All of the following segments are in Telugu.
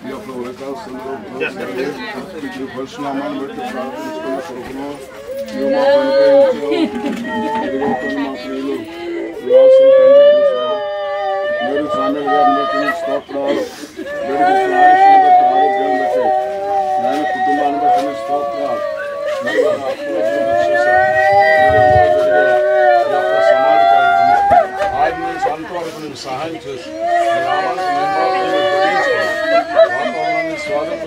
ఈ యొక్క ఉదయకాలంలో పరిశునామాన్ని బట్టి ప్రార్థించుకున్న కొడుకును మీరు సామెల్ గారిని బట్టి స్తోత్రాలు ఆరోగ్యాన్ని బట్టి నేను కుటుంబాన్ని బట్టి స్తోత్రాలు సమాధి కార్యక్రమం ఆది నుంచి అంతవరకు నేను సహాయం చేసి వాతావరణాన్ని స్వాగతం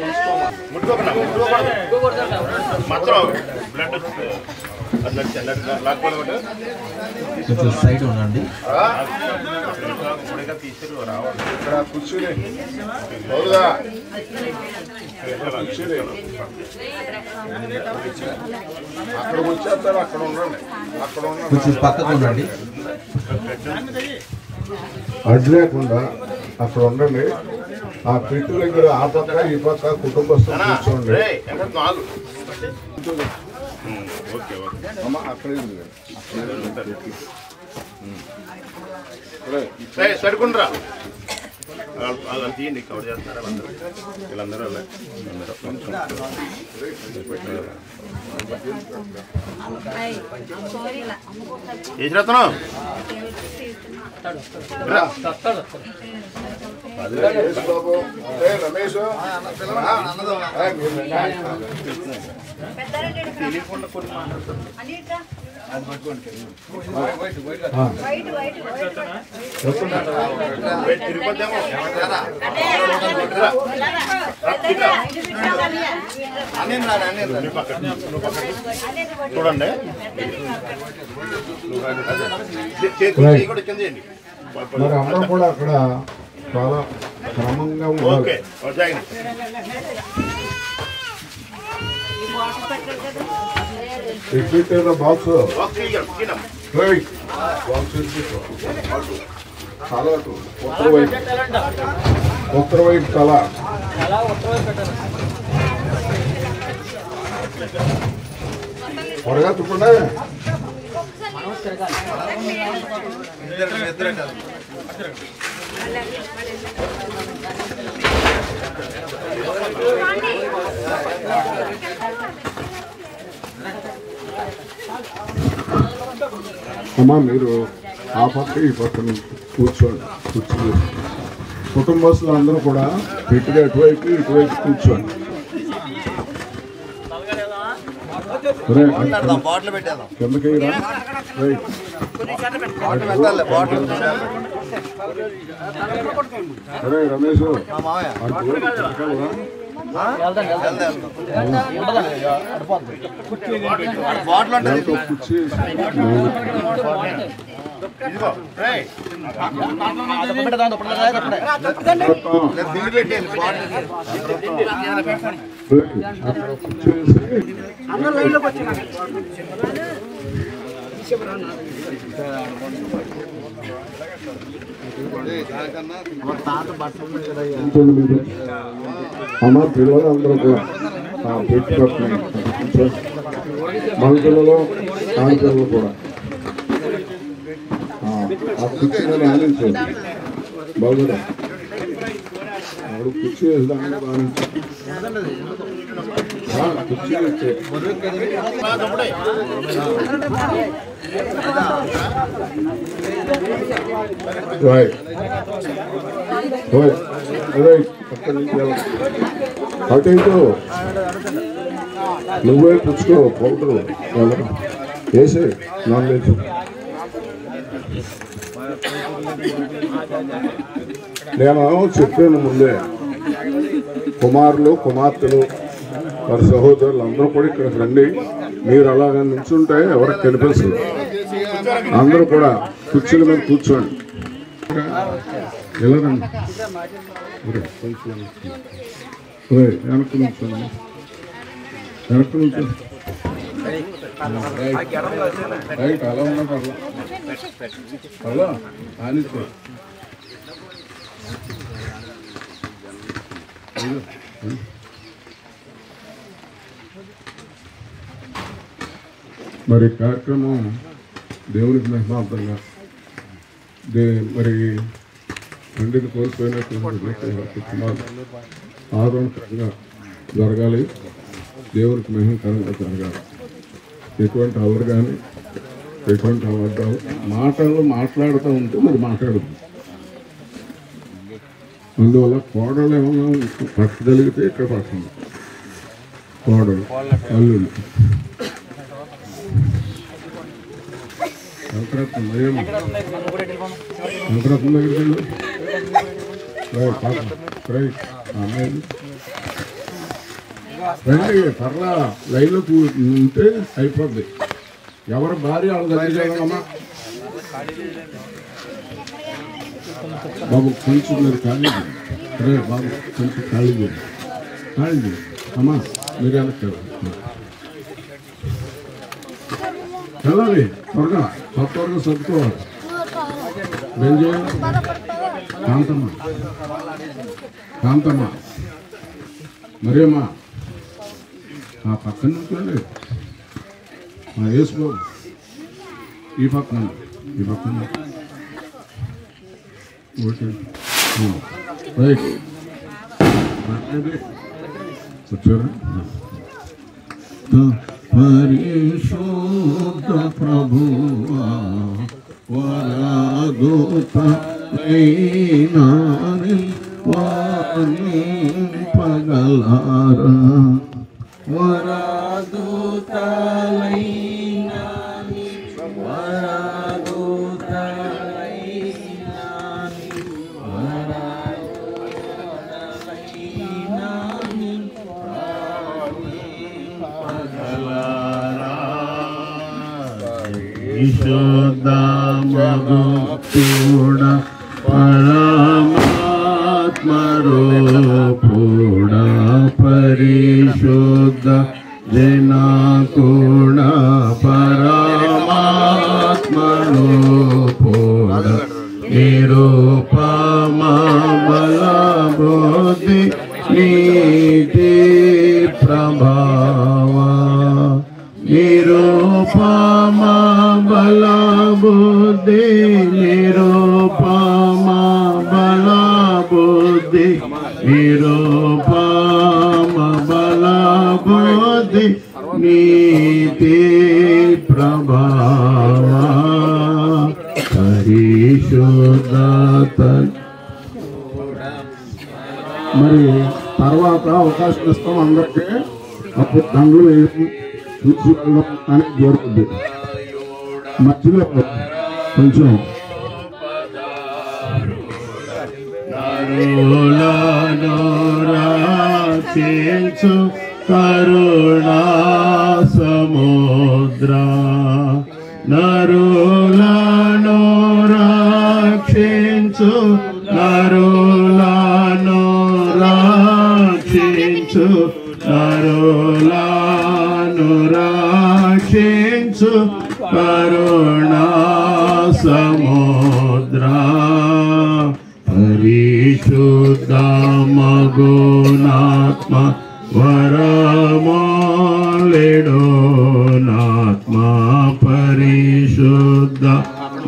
సైడ్ ఉండండి. ఇక్కడ కూర్చుని అక్కడ వచ్చేస్తారు. అక్కడ ఉండండి. అక్కడ కొంచెం పక్కకు ఉండండి. అడ్డు లేకుండా అక్కడ ఉండండి. ఆ పెట్టు దగ్గర ఆ పక్క ఈ పక్క కుటుంబస్తులు కూర్చోండి. అమ్మ అక్కడే సరికుండ్రా అలా తీయండి. కవర్ చేస్తున్నారా వీళ్ళందరూ ఏసిరత్నం రమేష్ తెలియకుండా కొన్ని తిరిగిపోద్దామో చూడండి. మరి అందరూ కూడా అక్కడ చాలా క్రమంగా ఓకే బాక్స్ చాలా ఉత్తర వైపు తల త్వరగా తుకుండా అమ్మా మీరు ఆ పక్క ఈ పక్కన కూర్చోండి. కుటుంబస్తులు అందరూ కూడా పెట్టుగా అటువైపు ఇటువైపు కూర్చోండి. కిందకి సరే రమేష్ అమ్మ పిల్లలు అందరూ కూడా పెట్టి మన పిల్లలు ఆడపిల్లలు కూడా ఆ కుర్చీని ఆనించండి. బాగుందా ఆవిడ కుర్చీ వేసేదాన్ని ఆనించండి. కుర్చీ వేస్తే అటు ఇటు నువ్వే పుచ్చుకో పౌడరు వేసి నాన్ వెజ్ నేను చెప్పాను ముందే. కుమారులు కుమార్తెలు వారి సహోదరులు అందరూ కూడా ఇక్కడికి రండి. మీరు అలాగా నిల్చుంటే ఎవరికి కనిపిస్తుంది. అందరూ కూడా కుర్చీల మీద కూర్చోండి. ఎలా రండి వెనక్కి నుంచోండి. వెనక్కి నుంచోండి. రైట్ అలా ఉన్నా పర్లా అలా ఆనిచ్చే మరి కార్యక్రమం దేవునికి మహిమార్థంగా మరి తండ్రిని కోల్పోయినటువంటి కుటుంబాలు ఆదరణకరంగా జరగాలి, దేవునికి మహిమకరంగా జరగాలి. ఎటువంటి అవరు కానీ ఎటువంటి అబద్ధాలు మాటలు మాట్లాడుతూ ఉంటే మరి మాట్లాడద్దు. అందువల్ల కోడలు ఏమన్నా పట్టగలిగితే ఇక్కడ పట్టండి. కోడలు అల్లుళ్ళు సంక్రాంతి మరేమో సంక్రాంతి దగ్గరికి వెళ్ళు. అమ్మాయిలు రండి, పర్లా లైన్లో ఉంటే అయిపోద్ది. ఎవరు భార్య వాళ్ళ దగ్గర అమ్మా బాబు కొంచెం మీరు ఖాళీ బాబు కొంచెం ఖాళీ చేయండి అమ్మా మీరు వెనక్కి వెళ్ళాలి. త్వరగా త్వరగా సర్దుకోవాలి. ఏం చేయాలి? కాంతమ్మ మరేమ్మా ఆ పక్కన నుంచోండి. యేసుబాబు ఈ పక్కన ఓకే రైట్ వచ్చారా? పరిశుద్ధ ప్రభువా వరదూతైనాని వాని పగలారా వరదూతలైనాని విశుద్ధమగుడ పరమాత్మరూపుడ పరిశుద్ధ జనకుడ పరమాత్మరూపుడ నిరూపమ బలబుద్ధి నీతి ప్రభావ నిరూపమ బలబుద్ధి నిరూపమ బలబుద్ధి నిరూపమ బలబుద్ధి నీతి ప్రభావ పరిశుద్ధత. మరి తర్వాత అవకాశం ఇస్తాం అందరికీ. అప్పుడు దండ్లు వేసి చూసి వెళ్ళడం అనేది జరుగుతుంది. మధ్యలో కొంచెం రక్షించు కరుణా సముద్ర నరులను రక్షించు నరులను రక్షించు నరులను రక్షించు కరుణా సముద్ర పరిశుద్ధ మగునాత్మ వరమోళిడోనాత్మ పరిశుద్ధ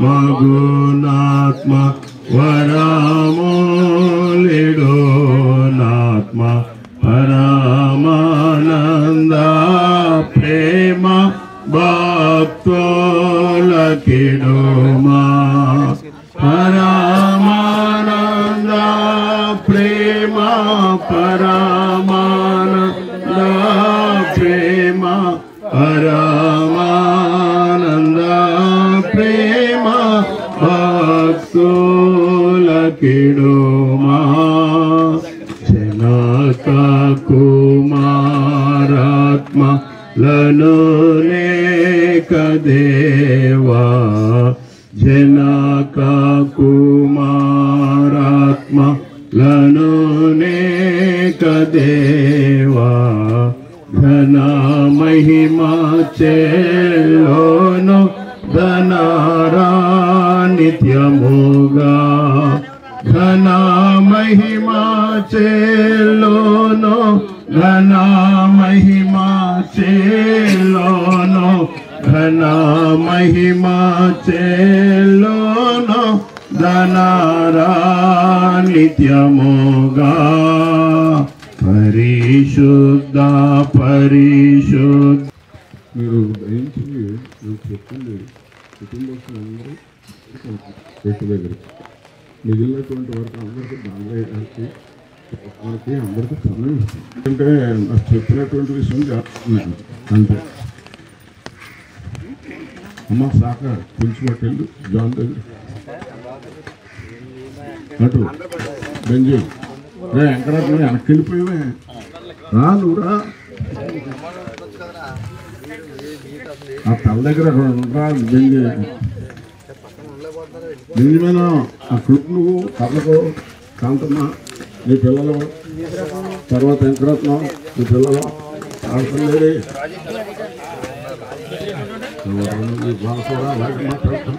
మగునాత్మ వరమోళిడోనాత్మ పరమానంద ప్రేమ భక్తులకిడుమా పరమానంద ప్రేమ పరమానంద ప్రేమ పరమానంద ప్రేమ భక్తులకిడుమా జనక కుమారాత్మ లను నేక దేవా జనక కుమారాత్మ లను నేక దేవా ఘన మహిమా చేలోను ధనారా నిత్యముగా ఘన మహిమా చేలోను ఘన మహిమా చేలోను ఘన ఘన మహిమా చేలోనో ధనారా నిత్యమోగా పరిశుద్ధ పరిశుద్ధ. మీరు దయించి నేను చెప్పింది కుటుంబస్తులందరూ చెట్టు దగ్గర మిగిలినటువంటి వరకు అందరికీ బాగా వేయడానికి మనకి అందరికీ సమయం ఇస్తుంది. అంటే నాకు చెప్పినటువంటి విషయం చేస్తున్నాను అంతే. అమ్మ సాక కొంచెం పట్టెళ్ళు జాన్ దగ్గర అటు బెంజీ రే వెంకటరత్న వెనక్కి వెళ్ళిపోయావే రా నువ్వురా ఆ తల దగ్గర రా బెంజీ బెంజీ మీద ఆ క్లుక్ నువ్వు కర్రకు కాంతమ్మ నీ పిల్లలు తర్వాత వెంకటరత్నం నీ పిల్లలు ఆడుతులేడి అలాగే మాట్లాడతాం.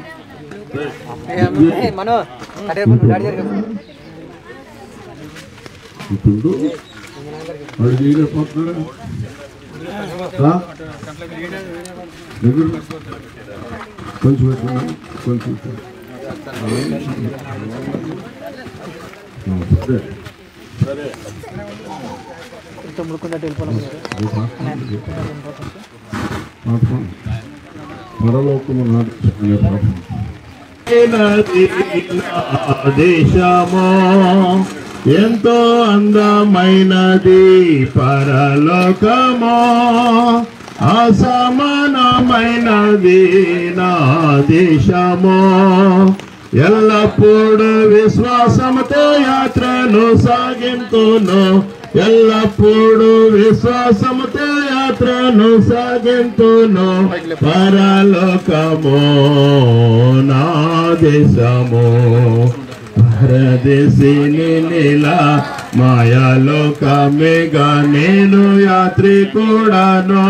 ఇప్పుడు వాడు చేయలేకపోతున్నాడు కొంచెం పెట్టినా కొంచెం సరే పరలోకము దేశమో ఎంతో అందమైనది పరలోకమో అసమానమైనది నా దేశమో ఎల్లప్పుడూ విశ్వాసముతో యాత్రను సాగింతును ఎల్లప్పుడూ విశ్వాసముతో యాత్రను సాగింతును పరలోకమో నా దేశమో పరదేశిని నీలా మాయాలోకమేగా నేను యాత్రికుడను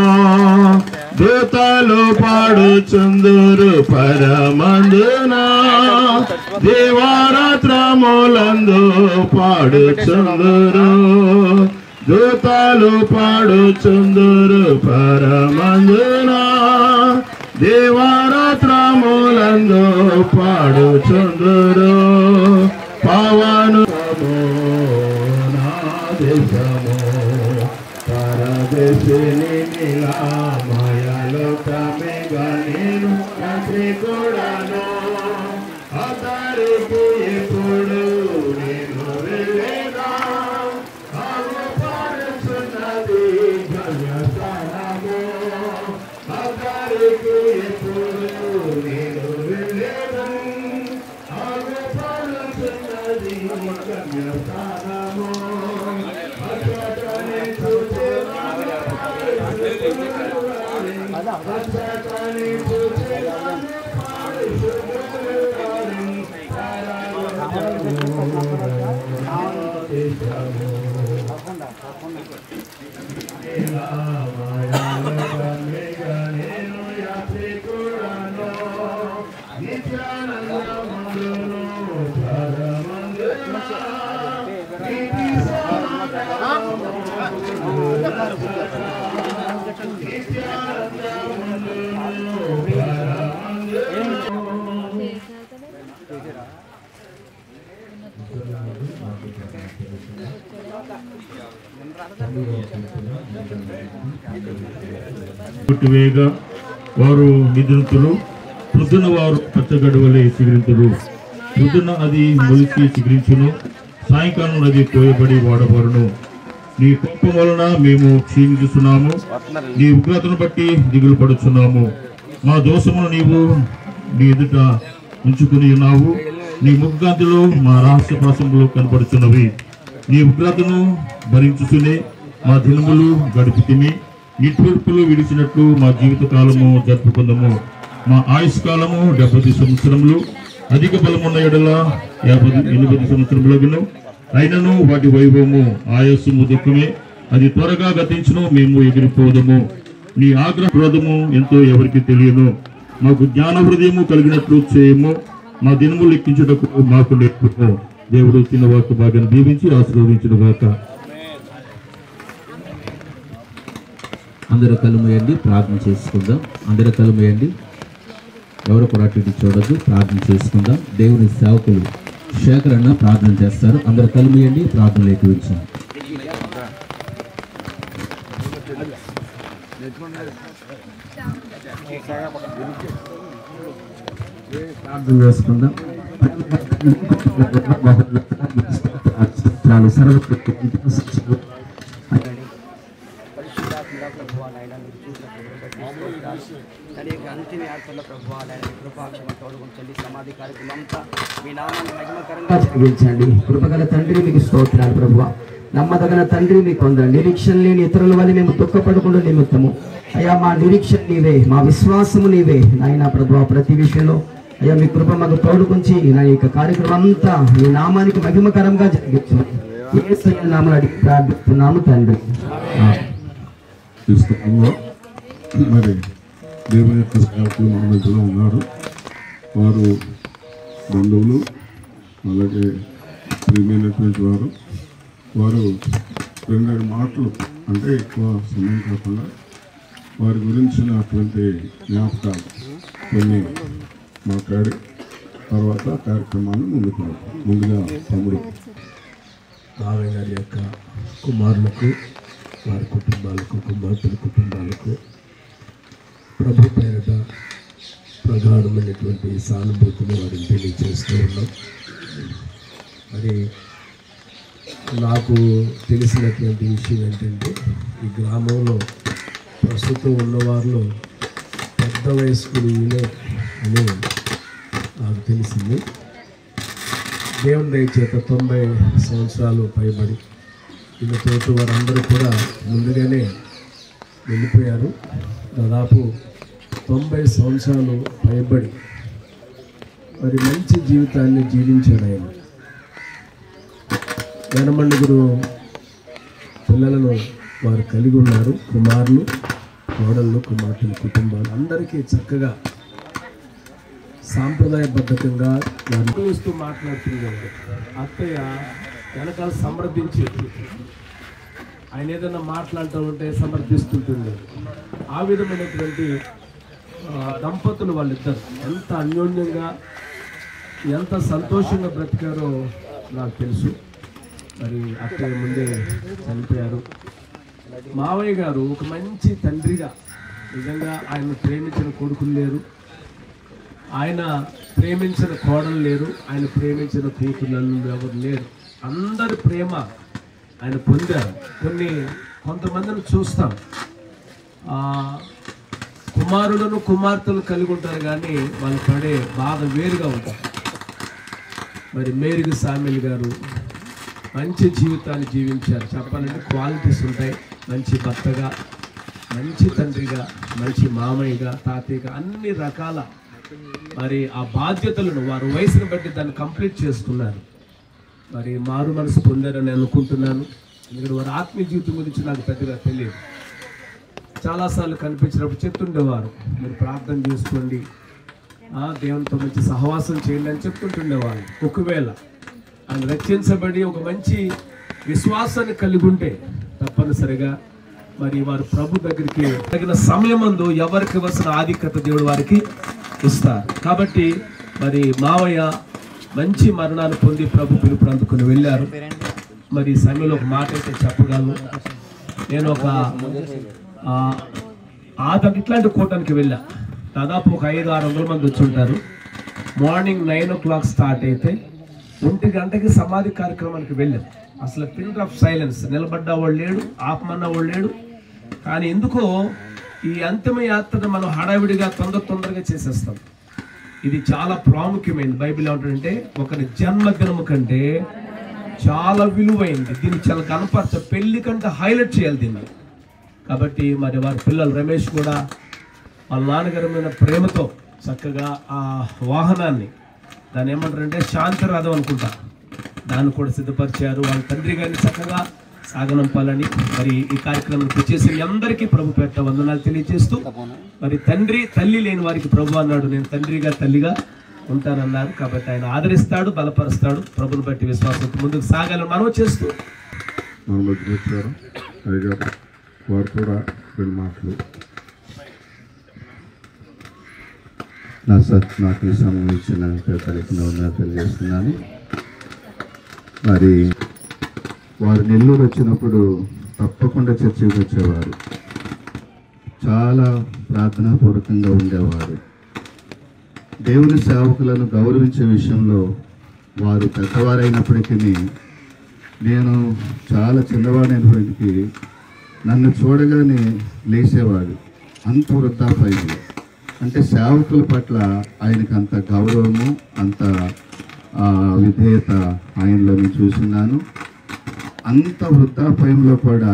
దూతలు పాడుచుందురు పరమందునా దివారాత్రములందు పాడుచుందురు దూతలు పాడుచుందురు పరమందునా దివారాత్రములందు పాడుచుందురు పవను నా దేశము పరదేశిని నీలా మాయాలోకమేగా నేను యాత్రికుడను అతరికి ఎప్పుడు నేను వెళ్ళేదా ఆగుపడుచున్నది గమ్యస్థానము అతరికి ఎప్పుడు నేను వెళ్ళేదా ఆగుపడుచున్నది గమ్యస్థానము అతని వేగా వారు నిద్రింతులు పొద్దున వారు పచ్చగడవలే చిగురింతులు పొద్దున అది మొలిచి చిగురించును సాయంకాలం అది కోయబడి వాడబడును నీ కోపం వలన మేము క్షీణిస్తున్నాము నీ ఉగ్రతను బట్టి దిగులు పడుచున్నాము మా దోషమును నీవు నీ ఎదుట ఉంచుకుని ఉన్నావు నీ ముగ్గాంతిలో మా రహస్య ప్రాసంలో కనపడుచున్నవి నీ ఉగ్రతను భరించుకునే మా దినములు గడుపుతిమి నిట్టూర్పులు విడిచినట్లు మా జీవిత కాలము జరుపుకుందాము మా ఆయుష్ కాలము 70 సంవత్సరములు అధిక బలమున్న ఎడల 80 సంవత్సరములను అయినను వాటి వైభవము ఆయాసము దుఃఖమే అది త్వరగా గతించును మేము ఎగిరిపోదము నీ ఆగ్రహ క్రోధము ఎంతో ఎవరికి తెలియను మాకు జ్ఞాన హృదయము కలిగినట్లు చేయము మా దినము లెక్కించుటకు మాకు నేర్పుము దేవుడు చిన్న వాక్య భాగాన్ని దీవించి ఆశీర్వదించును గాక. అందరూ కళ్ళు మూయండి, ప్రార్థన చేసుకుందాం. అందరూ కళ్ళు మూయండి, ఎవరు కూడా అటు ఇటు చూడొద్దు, ప్రార్థన చేసుకుందాం. దేవుని సేవకులు శేఖర్ అన్న ప్రార్థన చేస్తారు. అందరూ కళ్ళు మూయండి, ప్రార్థనలు ఎక్కించాం. ప్రార్థన చేసుకుందాం. అంతిమ యాత్రలో ప్రభువాలైన కృపాక్షమ తోడుగుని చెల్లి సమాధి కార్యక్రమం అంతా మీ నామాన్ని మహిమకరంగా జరిగించండి. కృపగల తండ్రి మీకు స్తోత్రాలు ప్రభువా. నమ్మదగిన తండ్రి మీకు వందనాలు. నిరీక్షణ లేని ఇతరుల వల్ల మేము దుఃఖపడకుండా నిమిత్తము అయ్యా మా నిరీక్షణ నీవే, మా విశ్వాసము నీవే నాయన ప్రభువా. ప్రతి విషయంలో అయ్యా మీ కృప మాకు తోడుకుంచి నా యొక్క కార్యక్రమం అంతా మీ నామానికి మహిమకరంగా జరిగించండి. యేసయ్య నామమున అడిగి ప్రార్థిస్తున్నాము తండ్రి. మరి దేవుని యొక్క సేవకులు మన మధ్యలో ఉన్నారు. వారు బంధువులు, అలాగే ప్రియమైనటువంటి వారు 2 మాటలు అంటే ఎక్కువ సమయం కాకుండా వారి గురించినటువంటి జ్ఞాపకాలు కొన్ని మాట్లాడి తర్వాత కార్యక్రమాన్ని ముందుగా తమ్ముడు మావయ్య గారి యొక్క కుమారులకు, వారి కుటుంబాలకు, కుమార్తెల కుటుంబాలకు ప్రభు పేరిట ప్రగాఢమైనటువంటి సానుభూతిని వారిని తెలియజేస్తూ ఉన్నాం. మరి నాకు తెలిసినటువంటి విషయం ఏంటంటే ఈ గ్రామంలో ప్రస్తుతం ఉన్నవారిలో పెద్ద వయస్కులు ఈయనే అని నాకు తెలిసింది. దేవుని దయ చేత 90 సంవత్సరాలు పైబడి ఈయనతోటి వారందరూ కూడా ముందుగానే వెళ్ళిపోయారు. దాదాపు 90 సంవత్సరాలు పైబడి మరి మంచి జీవితాన్ని జీవించాడు ఆయన. 80 పిల్లలను వారు కలిగి ఉన్నారు. కుమారులు, కోడళ్ళు, కుమార్తెల కుటుంబాలు అందరికీ చక్కగా సాంప్రదాయబద్ధంగా చూస్తూ మాట్లాడుతున్నాడు. అత్తయ్య వెనకాల సమర్థించి ఆయన ఏదైనా మాట్లాడుతూ ఉంటే సమర్థిస్తుంటుంది. ఆ విధమైనటువంటి దంపతులు వాళ్ళిద్దరు ఎంత అన్యోన్యంగా ఎంత సంతోషంగా బ్రతికారో నాకు తెలుసు. మరి అత్తయ్య ముందే చనిపోయారు. మావయ్య గారు ఒక మంచి తండ్రిగా, నిజంగా ఆయన ప్రేమించిన కొడుకులు లేరు, ఆయన ప్రేమించిన కోడలు లేరు, ఆయన ప్రేమించిన కూతుళ్ళు ఎవరు లేరు. అందరి ప్రేమ ఆయన పొందారు. కొంతమందిని చూస్తాం, కుమారులను కుమార్తెలు కలిగి ఉంటారు కానీ వాళ్ళు పడే బాధ వేరుగా ఉంటారు. మరి మేరీ సామ్యుల్ గారు మంచి జీవితాన్ని జీవించారు. చెప్పాలంటే క్వాలిటీస్ ఉంటాయి. మంచి భర్తగా, మంచి తండ్రిగా, మంచి మామయ్యగా, తాతయ్యగా అన్ని రకాల మరి ఆ బాధ్యతలను వారు వయసును బట్టి దాన్ని కంప్లీట్ చేసుకున్నారు. మరి మారు మనసు పొందారని అనుకుంటున్నాను. ఎందుకంటే వారి ఆత్మీయ జీవితం గురించి నాకు పెద్దగా తెలియదు. చాలాసార్లు కనిపించినప్పుడు చెప్తుండేవారు, మీరు ప్రార్థన చేసుకోండి, దేవునితో మంచి సహవాసం చేయండి అని చెప్తుంటుండేవారు. ఒకవేళ ఆయన రక్షించబడి ఒక మంచి విశ్వాసాన్ని కలిగి ఉంటే తప్పనిసరిగా మరి వారు ప్రభు దగ్గరికి తగిన సమయమందు ఎవరికి ఇవ్వాల్సిన ఆధిక్యత దేవుడు వారికి ఇస్తారు. కాబట్టి మరి మావయ్య మంచి మరణాన్ని పొంది ప్రభు పిలుపు అందుకుని వెళ్ళారు. మరి ఈ సమయంలో ఒక మాట అయితే చెప్పగలను. నేను ఒక ఇట్లాంటి కూటానికి వెళ్ళా. దాదాపు ఒక 500-600 మంది వచ్చి ఉంటారు. మార్నింగ్ 9 o'clock స్టార్ట్ అయితే 1 గంటకి సమాధి కార్యక్రమానికి వెళ్ళాం. అసలు పిన్ ఆఫ్ సైలెన్స్, నిలబడ్డా వాడు లేడు, ఆపమన్నా వాడు లేడు. కానీ ఎందుకో ఈ అంతిమ యాత్రను మనం హడావిడిగా తొందరగా చేసేస్తాం. ఇది చాలా ప్రాముఖ్యమైనది. బైబిల్ ఏమంటుందంటే ఒకరి జన్మదినము కంటే చాలా విలువైంది. దీన్ని చాలా కనపరచ, పెళ్లి కంటే హైలైట్ చేయాలి దీన్ని. కాబట్టి మరి వారి పిల్లలు రమేష్ కూడా వాళ్ళ నాన్నగారి మీద ప్రేమతో చక్కగా ఆ వాహనాన్ని, దాన్ని ఏమంటారంటే శాంతిరథం అనుకుంటా, దాన్ని కూడా సిద్ధపరిచారు. వాళ్ళ తండ్రి గారిని చక్కగా సాగనంపాలని మరి ఈ కార్యక్రమానికి వచ్చేసి అందరికీ ప్రభు పేరిట వందనాలు తెలియజేస్తూ, మరి తండ్రి తల్లి లేని వారికి ప్రభు అన్నాడు, నేను తండ్రిగా తల్లిగా ఉంటానన్నారు. కాబట్టి ఆయన ఆదరిస్తాడు, బలపరుస్తాడు. ప్రభుని బట్టి విశ్వాసంతో ముందుకు సాగాలని మనవి చేస్తూ మన మధ్య వచ్చారు అయ్యగారు. వారు కూడా రెండు మాటలు. నాకు ఈ సమయం ఇచ్చిన పెద్దలకి తెలియజేస్తున్నాను. మరి వారు నెల్లూరు వచ్చినప్పుడు తప్పకుండా చర్చికి వచ్చేవారు. చాలా ప్రార్థనాపూర్వకంగా ఉండేవారు. దేవుని సేవకులను గౌరవించే విషయంలో వారు పెద్దవారైనప్పటికీ నేను చాలా చిన్నవాడైనప్పటికీ నన్ను చూడగానే లేచేవాడు. అంత వృద్ధాప్యంలో అంటే సేవకుల పట్ల ఆయనకు అంత గౌరవము, అంత విధేయత ఆయనలో నేను చూస్తున్నాను. అంత వృద్ధాప్యంలో కూడా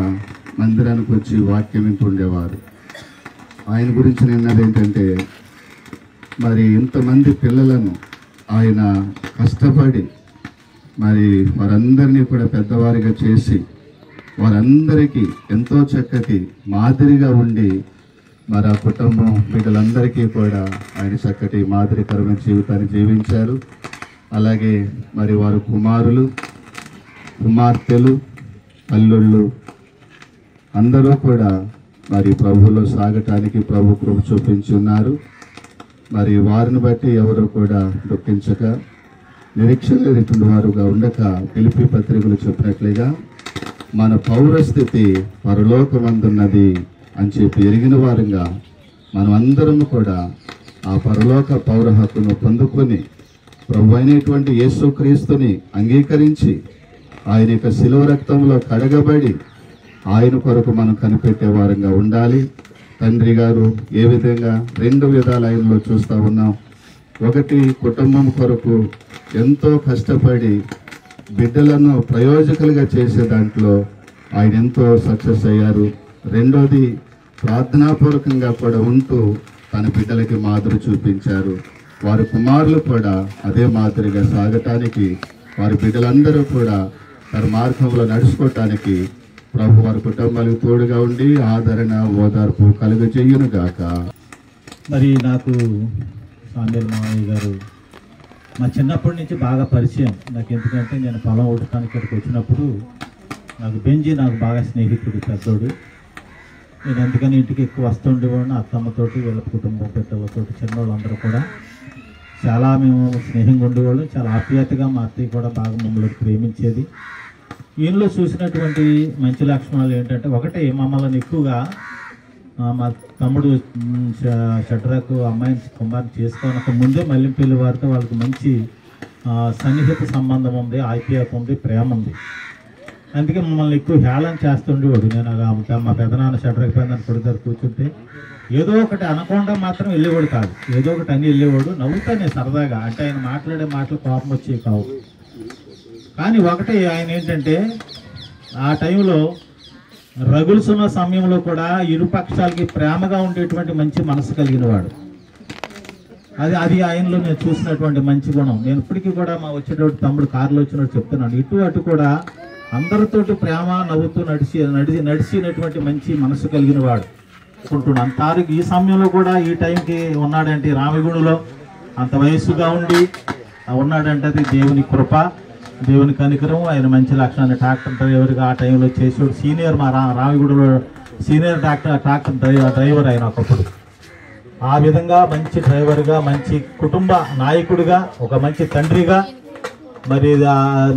మందిరానికి వచ్చి వాక్యం వింటుండేవారు. ఆయన గురించి నిన్నది ఏంటంటే, మరి ఇంతమంది పిల్లలను ఆయన కష్టపడి మరి వారందరినీ కూడా పెద్దవారిగా చేసి వారందరికీ ఎంతో చక్కటి మాదిరిగా ఉండి మరి ఆ కుటుంబం బిడ్డలందరికీ కూడా ఆయన చక్కటి మాదిరికరమైన జీవితాన్ని జీవించారు. అలాగే మరి వారు కుమారులు, కుమార్తెలు, అల్లుళ్ళు అందరూ కూడా మరి ప్రభువులో సాగటానికి ప్రభు కృప చూపించి ఉన్నారు. మరి వారిని బట్టి ఎవరు కూడా దుఃఖించక నిరీక్షణ లేనటువంటి వారుగా ఉండక ఫిలిప్పీ పత్రికలు చెప్పినట్లుగా మన పౌరస్థితి పరలోకమందున్నది అని చెప్పి ఎరిగిన వారంగా మనం అందరం కూడా ఆ పరలోక పౌర హక్కును పొందుకొని ప్రభు అయినటువంటి యేసుక్రీస్తుని అంగీకరించి ఆయన యొక్క శిలువ రక్తంలో కడగబడి ఆయన కొరకు మనం కనిపెట్టే వారంగా ఉండాలి. తండ్రి గారు ఏ విధంగా 2 విధాలు ఆయనలో చూస్తూ ఉన్నాం. ఒకటి, కుటుంబం కొరకు ఎంతో కష్టపడి బిడ్డలను ప్రయోజకులుగా చేసే దాంట్లో ఆయన ఎంతో సక్సెస్ అయ్యారు. రెండోది, ప్రార్థనాపూర్వకంగా కూడా ఉంటూ తన బిడ్డలకి మాదిరి చూపించారు. వారి కుమారులు కూడా అదే మాదిరిగా సాగటానికి, వారి బిడ్డలందరూ కూడా తన మార్గంలో నడుచుకోవటానికి ప్రభు వారి కుటుంబాలకు తోడుగా ఉండి ఆదరణ, ఓదార్పు కలుగజేయును గాక. మరి నాకు సామేల్ మామయ్య గారు మా చిన్నప్పటి నుంచి బాగా పరిచయం నాకు. ఎందుకంటే నేను పొలం ఉడటానికి ఇక్కడికి వచ్చినప్పుడు నాకు బాగా స్నేహితుడు, పెద్దోడు. నేను ఎందుకని ఇంటికి ఎక్కువ వస్తుండేవాడిని. అత్తమ్మతోటి, వీళ్ళ కుటుంబం పెద్దలతోటి, చిన్నవాళ్ళందరూ కూడా చాలా మేము స్నేహంగా ఉండేవాళ్ళు. చాలా ఆప్యాయతగా మా అత్తయ్య కూడా బాగా మమ్మల్ని ప్రేమించేది. ఈయనలో చూసినటువంటి మంచి లక్షణాలు ఏంటంటే, ఒకటి, మమ్మల్ని ఎక్కువగా మా తమ్ముడు షడ్రకు అమ్మాయిని కుమార్ని చేసుకోనక ముందే మల్లింపల్లి వారితో వాళ్ళకి మంచి సన్నిహిత సంబంధం ఉంది, ఆప్యాయత ఉంది, ప్రేమ ఉంది. అందుకే మమ్మల్ని ఎక్కువ హేళన చేస్తుండేవాడు. నేను మా పెదనాన్న షడ్రకు పెద్దనాన్న కొడుకు కూర్చుంటే ఏదో ఒకటి అనకుండా మాత్రం వెళ్ళేవాడు కాదు, ఏదో ఒకటి అని వెళ్ళేవాడు. నవ్వుతానే సరదాగా, అంటే ఆయన మాట్లాడే మాటలు కోపం వచ్చేవి కావు. కానీ ఒకటి, ఆయన ఏంటంటే ఆ టైంలో రగులుసున్న సమయంలో కూడా ఇరుపక్షాలకి ప్రేమగా ఉండేటువంటి మంచి మనసు కలిగిన వాడు. అది ఆయనలో నేను చూసినటువంటి మంచి గుణం. నేను ఇప్పటికీ కూడా మా వచ్చేటప్పుడు తమ్ముడు కారులో వచ్చినట్టు చెప్తున్నాను, ఇటు అటు కూడా అందరితోటి ప్రేమ నవ్వుతూ నడిచినటువంటి మంచి మనసు కలిగిన వాడు అనుకుంటున్నాను. తారీఖు ఈ సమయంలో కూడా ఈ టైంకి ఉన్నాడంటే, రామిగుడిలో అంత వయస్సుగా ఉండి ఉన్నాడంటే అది దేవుని కృప, దేవుని కనికరం. ఆయన మంచి లక్షణాన్ని ట్రాక్టర్ డ్రైవర్గా ఆ టైంలో చేసాడు. సీనియర్ మా రామిగుడిలో సీనియర్ ట్రాక్టర్ డ్రైవర్ ఆయన ఒకప్పుడు. ఆ విధంగా మంచి డ్రైవర్గా, మంచి కుటుంబ నాయకుడిగా, ఒక మంచి తండ్రిగా మరి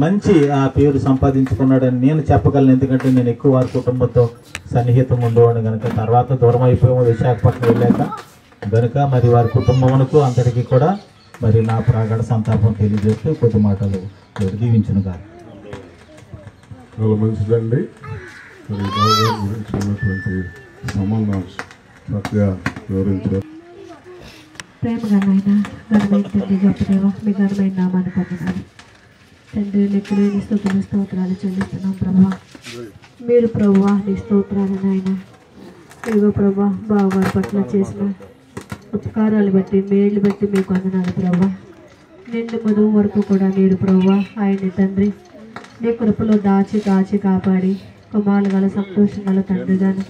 మంచి పేరు సంపాదించుకున్నాడని నేను చెప్పగలను. ఎందుకంటే నేను ఎక్కువ వారి కుటుంబంతో సన్నిహితం ఉండేవాడిని కనుక. తర్వాత దూరం అయిపోయాము విశాఖపట్నం వెళ్ళాక కనుక. మరి వారి కుటుంబమునకు అంతటికీ కూడా మరి నా ప్రాగడ సంతాపం తెలియజేస్తూ కొద్ది మాటలు దీవించును కాదు. చాలా మంచిదండి. మరి బాబు గురించి ఉన్నటువంటి సంబంధం చక్కగా వివరించారు. ప్రేమగా నాయన, ఘనమైన తండ్రి, గొప్ప దేవ, మీ ఘనమైన నామాన్ని పొందినారు తండ్రి. లెక్కలేని స్తుతులు స్తోత్రాలు చెల్లిస్తున్నాం ప్రభా. మీరు ప్రభువా నీ స్తోత్రాలు నాయన. ఇదిగో ప్రభా, బావగారి పట్ల చేసిన ఉపకారాలు బట్టి, మేళ్ళు బట్టి మీకు వందనాలు ప్రభా. నిండు మదువు వరకు కూడా మీరు ప్రభువా ఆయన్ని తండ్రి నీ కృపలో దాచి కాపాడి కుమారులు గల సంతోషం గల తండ్రి గాను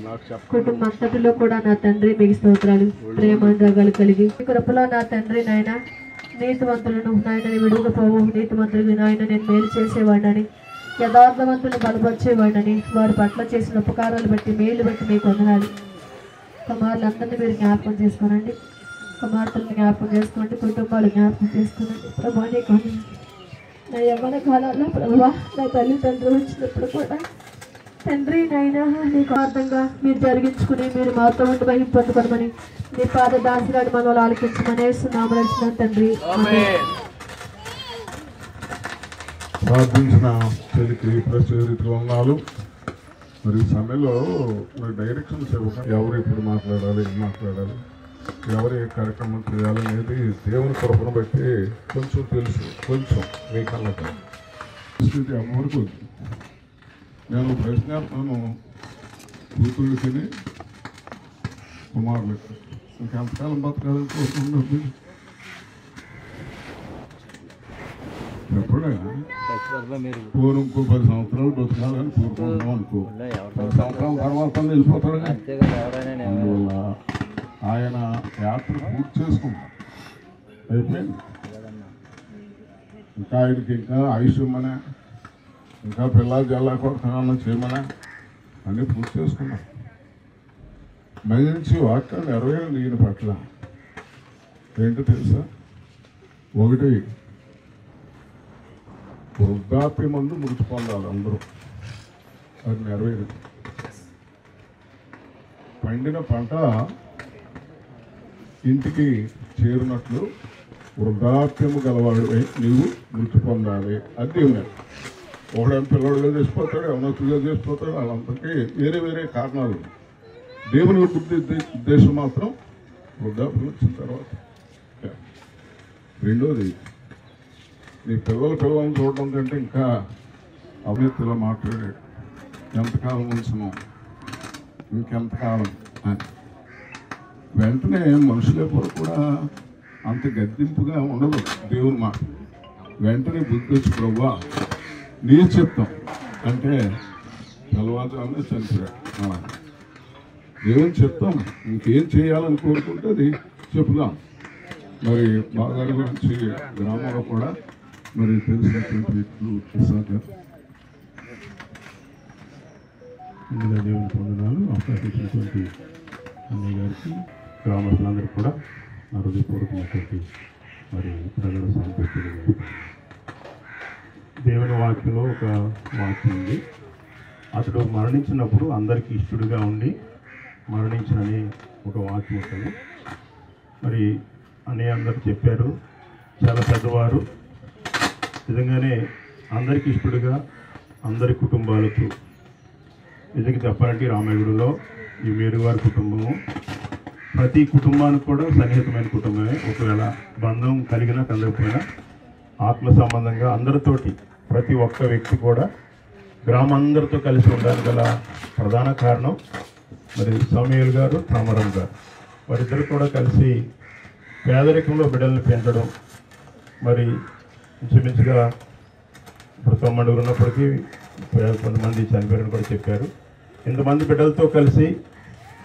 కుటుంబం అంతటిలో కూడా నా తండ్రి మీకు స్తోత్రాలు, ప్రేమానురాగాలు కలిగి మీ కృపలో నా తండ్రి నాయన నీతివంతులను నాయన విడుగుపోవు, నీతివంతులు నాయన నేను మేలు చేసేవాడిని, యథార్థవంతులను బలపరిచేవాడిని, వారి పట్ల చేసిన ఉపకారాలు బట్టి మేలు బట్టి మీకు వందనాలు. కుమారులందరినీ మీరు జ్ఞాపకం చేసుకోనండి, కుమార్తెలను జ్ఞాపకం చేసుకోండి, కుటుంబాలు జ్ఞాపకం చేసుకోనండి. ప్రభా నీకు నా యవ్వన కాలంలో ప్రభా నా తల్లిదండ్రులు వచ్చినప్పుడు కూడా తండ్రి నైనా నీకు అర్థంగా మీరు జరిగించుకుని మీరు మాతో ఉండి భయం పొందుకోమని నీ పాద దాసులను మనలో ఆలకించమని నామం నడిచిన తండ్రి. ప్రార్థించిన చెల్లికి ప్రత్యేక వందనాలు. మరి ఈ సమయంలో మరి డైరెక్షన్స్ ఇవ్వక ఎవరు ఇప్పుడు మాట్లాడాలి, ఏం మాట్లాడాలి, ఎవరు ఏ కార్యక్రమం చేయాలనేది దేవుని కృపను బట్టి కొంచెం తెలుసు, కొంచెం మీకన్నా స్థితి ఎవరికి వద్దు. నేను ప్రశ్నార్థను కూతుళ్ళకి కుమారులకి ఇంకెంతకాలం బతకాలని కోరుకుంటుంది. ఎప్పుడైనా పూర్వం ఇంకో 10 సంవత్సరాలు బతకాలని కోరుకుంటున్నాం అనుకో, 10 సంవత్సరాల తర్వాత వెళ్ళిపోతాడు. అందువల్ల ఆయన యాత్ర పూర్తి చేసుకున్నాడు, అయిపోయింది. ఇంకా ఆయనకి ఇంకా ఆయుష్ ఇమ్మనే, ఇంకా పిల్లలు జల్లా కొడుతున్నా చేయమనే అన్నీ పూర్తి చేసుకున్నాం. మంచి వాక్యాలు నెరవేరండి ఈయన పట్ల. ఏంటో తెలుసా? ఒకటి, వృద్ధాప్య మందు మృతి పొందాలి అందరూ, అది నెరవేరింది. పండిన పంట ఇంటికి చేరినట్లు వృద్ధాప్యము గలవాడు నీవు మృతి పొందాలి. అది దేవుని. ఒకడేమో పిల్లడుగా చేసిపోతాడు, యవనస్తులుగా చేసిపోతాడు, వాళ్ళందరికీ వేరే వేరే కారణాలు. దేవుని ఉద్దేశం మాత్రం వృద్ధాప్యం వచ్చిన తర్వాత. రెండోది, నీ పిల్లలను చూడడం కంటే ఇంకా అవినీతిలో మాట్లాడాడు. ఎంతకాలం ఉంచము, ఇంకెంతకాలం అని. వెంటనే మనుషుల కూడా అంత గద్దింపుగా ఉండదు దేవుని మాట. వెంటనే బుద్ధి వచ్చి ప్రభువా నీ చెప్తాం అంటే తెల్లవారుజామునే చనిపోయాడు. అలా దేవుని చెప్తాం, ఇంకేం చేయాలని కోరుకుంటే అది చెప్దాం. మరి బాగారి గురించి గ్రామంలో కూడా మరి తెలిసినటువంటి వ్యక్తులు ప్రసాద్ గారు, ఇందులో దేవుని పొందనాలు అవకాశించినటువంటి అన్నయ్య గారికి, గ్రామస్తులందరూ కూడా నా హృదయపూర్వకమైనటువంటి మరి ప్రజల సంతృప్తి. దేవుని వాక్యంలో ఒక వాక్యం ఉంది, అతడు మరణించినప్పుడు అందరికీ ఇష్టడుగా ఉండి మరణించనని ఒక వాక్యం ఉంటుంది. మరి అనే అందరు చెప్పారు, చాలా పెద్దవారు. నిజంగానే అందరికీ ఇష్టడుగా అందరి కుటుంబాలకు, నిజంగా చెప్పాలంటే రామాయణంలో ఈ మేరువారి కుటుంబము ప్రతి కుటుంబానికి కూడా సన్నిహితమైన కుటుంబమే. ఒకవేళ బంధం కలిగినా కలగకపోయినా ఆత్మ సంబంధంగా అందరితోటి ప్రతి ఒక్క వ్యక్తి కూడా గ్రామందరితో కలిసి ఉండడానికి గల ప్రధాన కారణం మరి సమూయేలు గారు, తామరం గారు. వారిద్దరు కూడా కలిసి పేదరికంలో బిడ్డలను పెంచడం. మరి ఇంచుమించుగా ఇప్పుడు 9 ఉన్నప్పటికీ కొంతమంది చనిపోయారని కూడా చెప్పారు. ఇంతమంది బిడ్డలతో కలిసి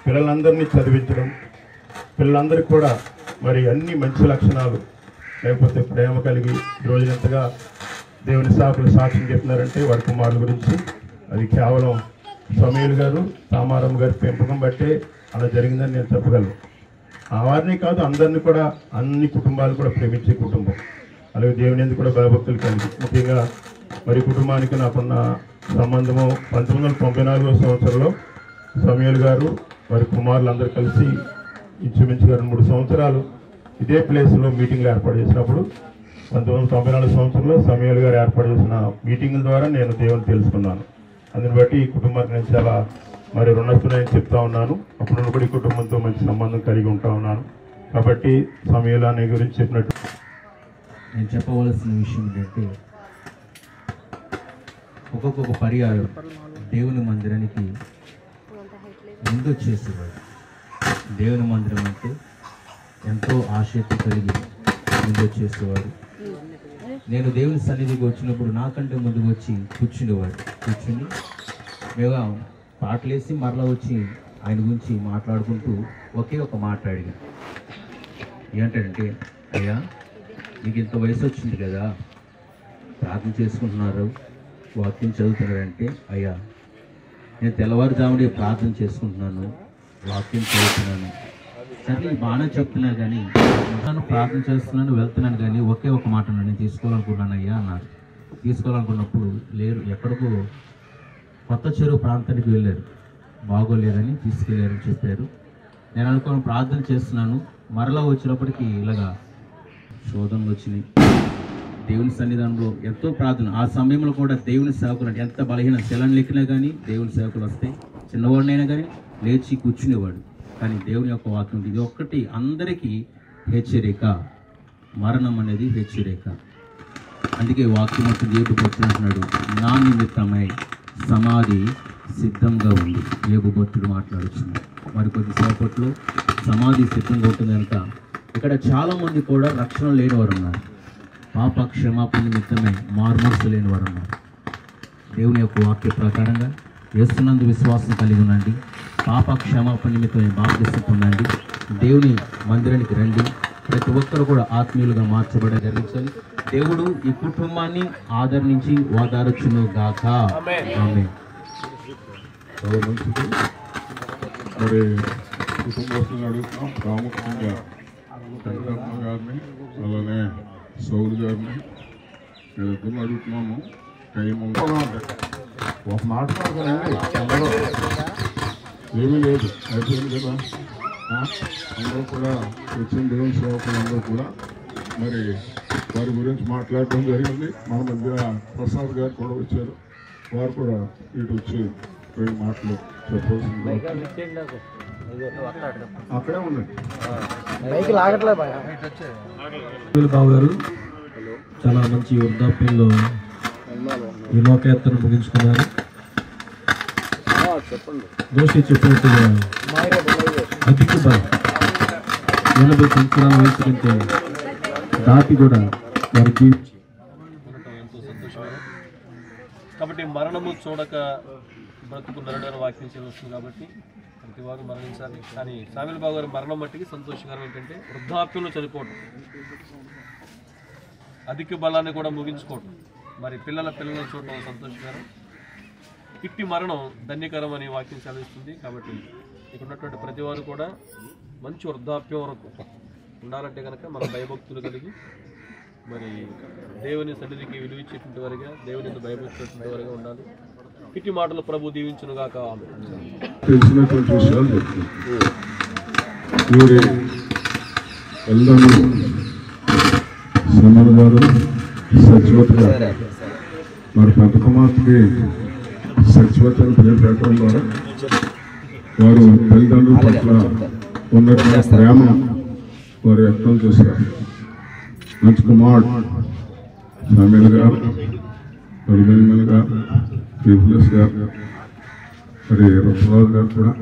పిల్లలందరినీ చదివించడం, పిల్లలందరికీ కూడా మరి అన్ని మంచి లక్షణాలు, లేకపోతే ప్రేమ కలిగి రోజునంతగా దేవుని సాకులు సాక్ష్యం చెప్తున్నారంటే వారి కుమారుల గురించి అది కేవలం సమూయేలు గారు, తామారం గారి పెంపకం బట్టే అలా జరిగిందని నేను చెప్పగలను. ఆ వారిని కాదు, అందరినీ కూడా, అన్ని కుటుంబాలు కూడా ప్రేమించే కుటుంబం. అలాగే దేవుని ఎందుకు కూడా భయభక్తులు కలిగి, ముఖ్యంగా మరి కుటుంబానికి నాకున్న సంబంధము 1994 సంవత్సరంలో సమూయేలు గారు వారి కుమారులందరూ కలిసి ఇంచుమించుగా 2-3 సంవత్సరాలు ఇదే ప్లేస్లో మీటింగ్లు ఏర్పాటు చేసినప్పుడు 1994 సంవత్సరంలో సమూయేలు గారు ఏర్పాటు చేసిన మీటింగుల ద్వారా నేను దేవుని తెలుసుకున్నాను. అందుని బట్టి ఈ కుటుంబానికి నేను చాలా మరి రుణస్తునని చెప్తా ఉన్నాను. అప్పుడు కూడా ఈ కుటుంబంతో మంచి సంబంధం కలిగి ఉంటా ఉన్నాను. కాబట్టి సమూయేలు అనే గురించి చెప్పినట్టు నేను చెప్పవలసిన విషయం ఏంటంటే, ఒక్కొక్క పర్యాయం దేవుని మందిరానికి ముందు వచ్చేసేవాడు. దేవుని మందిరం అంటే ఎంతో ఆసక్తి కలిగి ముందు వచ్చేసేవాడు. నేను దేవుని సన్నిధికి వచ్చినప్పుడు నాకంటే ముందుకు వచ్చి కూర్చునేవాడు. కూర్చుని మేము పాటలేసి మరలా వచ్చి ఆయన గురించి మాట్లాడుకుంటూ ఒకే ఒక మాట అడిగాను. ఏంటంటే, అయ్యా మీకు ఇంత వయసు వచ్చింది కదా, ప్రార్థన చేసుకుంటున్నారు, వాక్యం చదువుతున్నారంటే, అయ్యా నేను తెల్లవారుజామునే ప్రార్థన చేసుకుంటున్నాను, వాక్యం చదువుతున్నాను, సరే బాగానే చెప్తున్నా కానీ నన్ను ప్రార్థన చేస్తున్నాను వెళ్తున్నాను కానీ ఒకే ఒక మాట నేను తీసుకోవాలనుకున్నాను అయ్యా అన్నారు. తీసుకోవాలనుకున్నప్పుడు లేరు, ఎక్కడికో కొత్త చెరువు ప్రాంతానికి వెళ్ళారు, బాగోలేదని తీసుకెళ్ళారని చెప్పారు. నేను అనుకుని ప్రార్థన చేస్తున్నాను, మరలా వచ్చినప్పటికీ ఇలాగా శోధనలు వచ్చినాయి. దేవుని సన్నిధానంలో ఎంతో ప్రార్థన, ఆ సమయంలో కూడా దేవుని సేవకులు అంటే ఎంత బలహీన శిలను లెక్కినా కానీ దేవుని సేవకులు వస్తే చిన్నవాడినైనా కానీ లేచి కూర్చునేవాడు. కానీ దేవుని యొక్క వాక్యం ఇది ఒక్కటి అందరికీ హెచ్చరిక, మరణం అనేది హెచ్చరిక. అందుకే వాక్యం మొత్తం ఏబు భక్తుడు నా నిమిత్తమై సమాధి సిద్ధంగా ఉంది. ఏబు భక్తుడు మాట్లాడుతున్నాడు. మరి కొద్దిసేపట్లో సమాధి సిద్ధంగా ఉంటుంది కనుక ఇక్కడ చాలామంది కూడా రక్షణ లేనివారు ఉన్నారు, పాప క్షమాపణ నిమిత్తమై మారుమనసు లేని వారు ఉన్నారు. దేవుని యొక్క వాక్య ప్రకారంగా యేసునందు విశ్వాసం కలిగి ఉండండి, పాప క్షమాపణ నిమిత్తమై బాప్తిసం పొందండి, దేవుని మందిరానికి రండి. ప్రతి ఒక్కరు కూడా ఆత్మీయులుగా మార్చబడే జరిగించాలి. దేవుడు ఈ కుటుంబాన్ని ఆదరించి ఓదార్చును గాక. ఆమేన్. చాలా మంచిది. మరి కుటుంబస్తులను అడుగుతాం, ప్రాముఖ్యంగా వెంకటమ్మ గారిని అలానే సౌలు గారిని వీళ్ళిద్దరిని అడుగుతున్నాము. టైం ఒక మాట మాట్లాడండి, అందరూ ఏమీ లేదు, అయిపోయింది కదా. అందరూ కూడా వచ్చిన దేవుని సేవకులు అందరూ కూడా మరి వారి గురించి మాట్లాడటం జరిగింది. మన మధ్య ప్రసాద్ గారు కూడా వచ్చారు, వారు కూడా ఇటు వచ్చి రెండు మాటలు చెప్పాల్సింది. అక్కడే ఉండండి. బాబు గారు చాలా మంచి వృద్ధాప్యంలో ఈ లోకయాత్రను ముగించుకున్నారు. దోషి చెప్పినట్టుగా అతికి 80 సంవత్సరాల వయసు కంటే దాటి కూడా వారి జీవించి ఎంతో సంతోషంగా. కాబట్టి మరణము చూడక బ్రతుకున్నారని వాక్యం వస్తుంది. కాబట్టి ప్రతి వారు మరణించాలి. కానీ సామిల్ బాబు గారి మరణం మట్టికి సంతోషకరం ఏంటంటే వృద్ధాప్యంలో చనిపోవటం, అధిక బలాన్ని కూడా ముగించుకోవటం, మరి పిల్లలను చూడటం సంతోషకరం. ఇట్టి మరణం ధన్యకరం అనే వాక్యం సెలవిస్తుంది. కాబట్టి ఇక్కడ ఉన్నటువంటి ప్రతి వారు కూడా మంచి వృద్ధాప్యం వరకు ఉండాలంటే కనుక మన భయభక్తులు కలిగి మరి దేవుని సన్నిధికి విలువించేటువంటి వారిగా, దేవుని భయభక్తున్నటువంటి వారిగా ఉండాలి. ఇట్టి మాటలు ప్రభు దీవించునుగాక. తెలిసినటువంటి విషయాలు చెప్తుంది. వీరి ఎల్లమ్మ సమర్ గారు, సత్యవతి గారు, మరి పెద్ద కుమార్తెకి సత్యవతి అని పేరు పెట్టడం ద్వారా వారు తల్లిదండ్రుల పట్ల ఉన్నటువంటి ప్రేమ వారు వ్యక్తం చేశారు. మంచి కుమారుడు సమీల్ గారు, రవిమల్ గారు, పీపుల్స్ గారు, మరి రుద్రరాజు గారు కూడా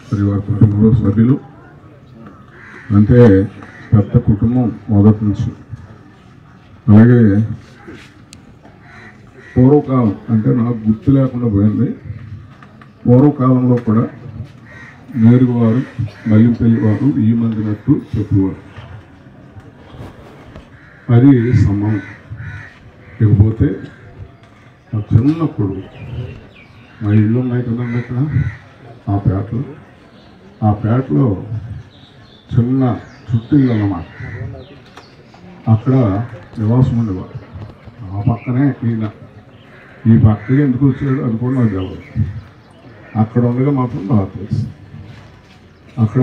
మరి వారి కుటుంబంలో సభ్యులు. అంటే పెద్ద కుటుంబం మొదటి నుంచి. అలాగే పూర్వకాలం అంటే నాకు గుర్తు లేకుండా పోయింది, పూర్వకాలంలో కూడా నేరువారు మల్లింపల్లి వారు ఈ మందినట్టు చెప్పేవారు. అది సమ్మం. ఇకపోతే ఆ చిన్నప్పుడు మా ఇల్లు ఉన్నాయి కదండి ఇక్కడ, ఆ పేటలో చిన్న చుట్టిల్లు అన్నమాట. అక్కడ నివాసం ఉండేవారు. ఆ పక్కనే ఈయన, ఈ పక్కకి ఎందుకు వచ్చాడు అది కూడా నాకు తెలియదు. అక్కడ ఉండగా మాత్రం బాగా తెలుసు. అక్కడ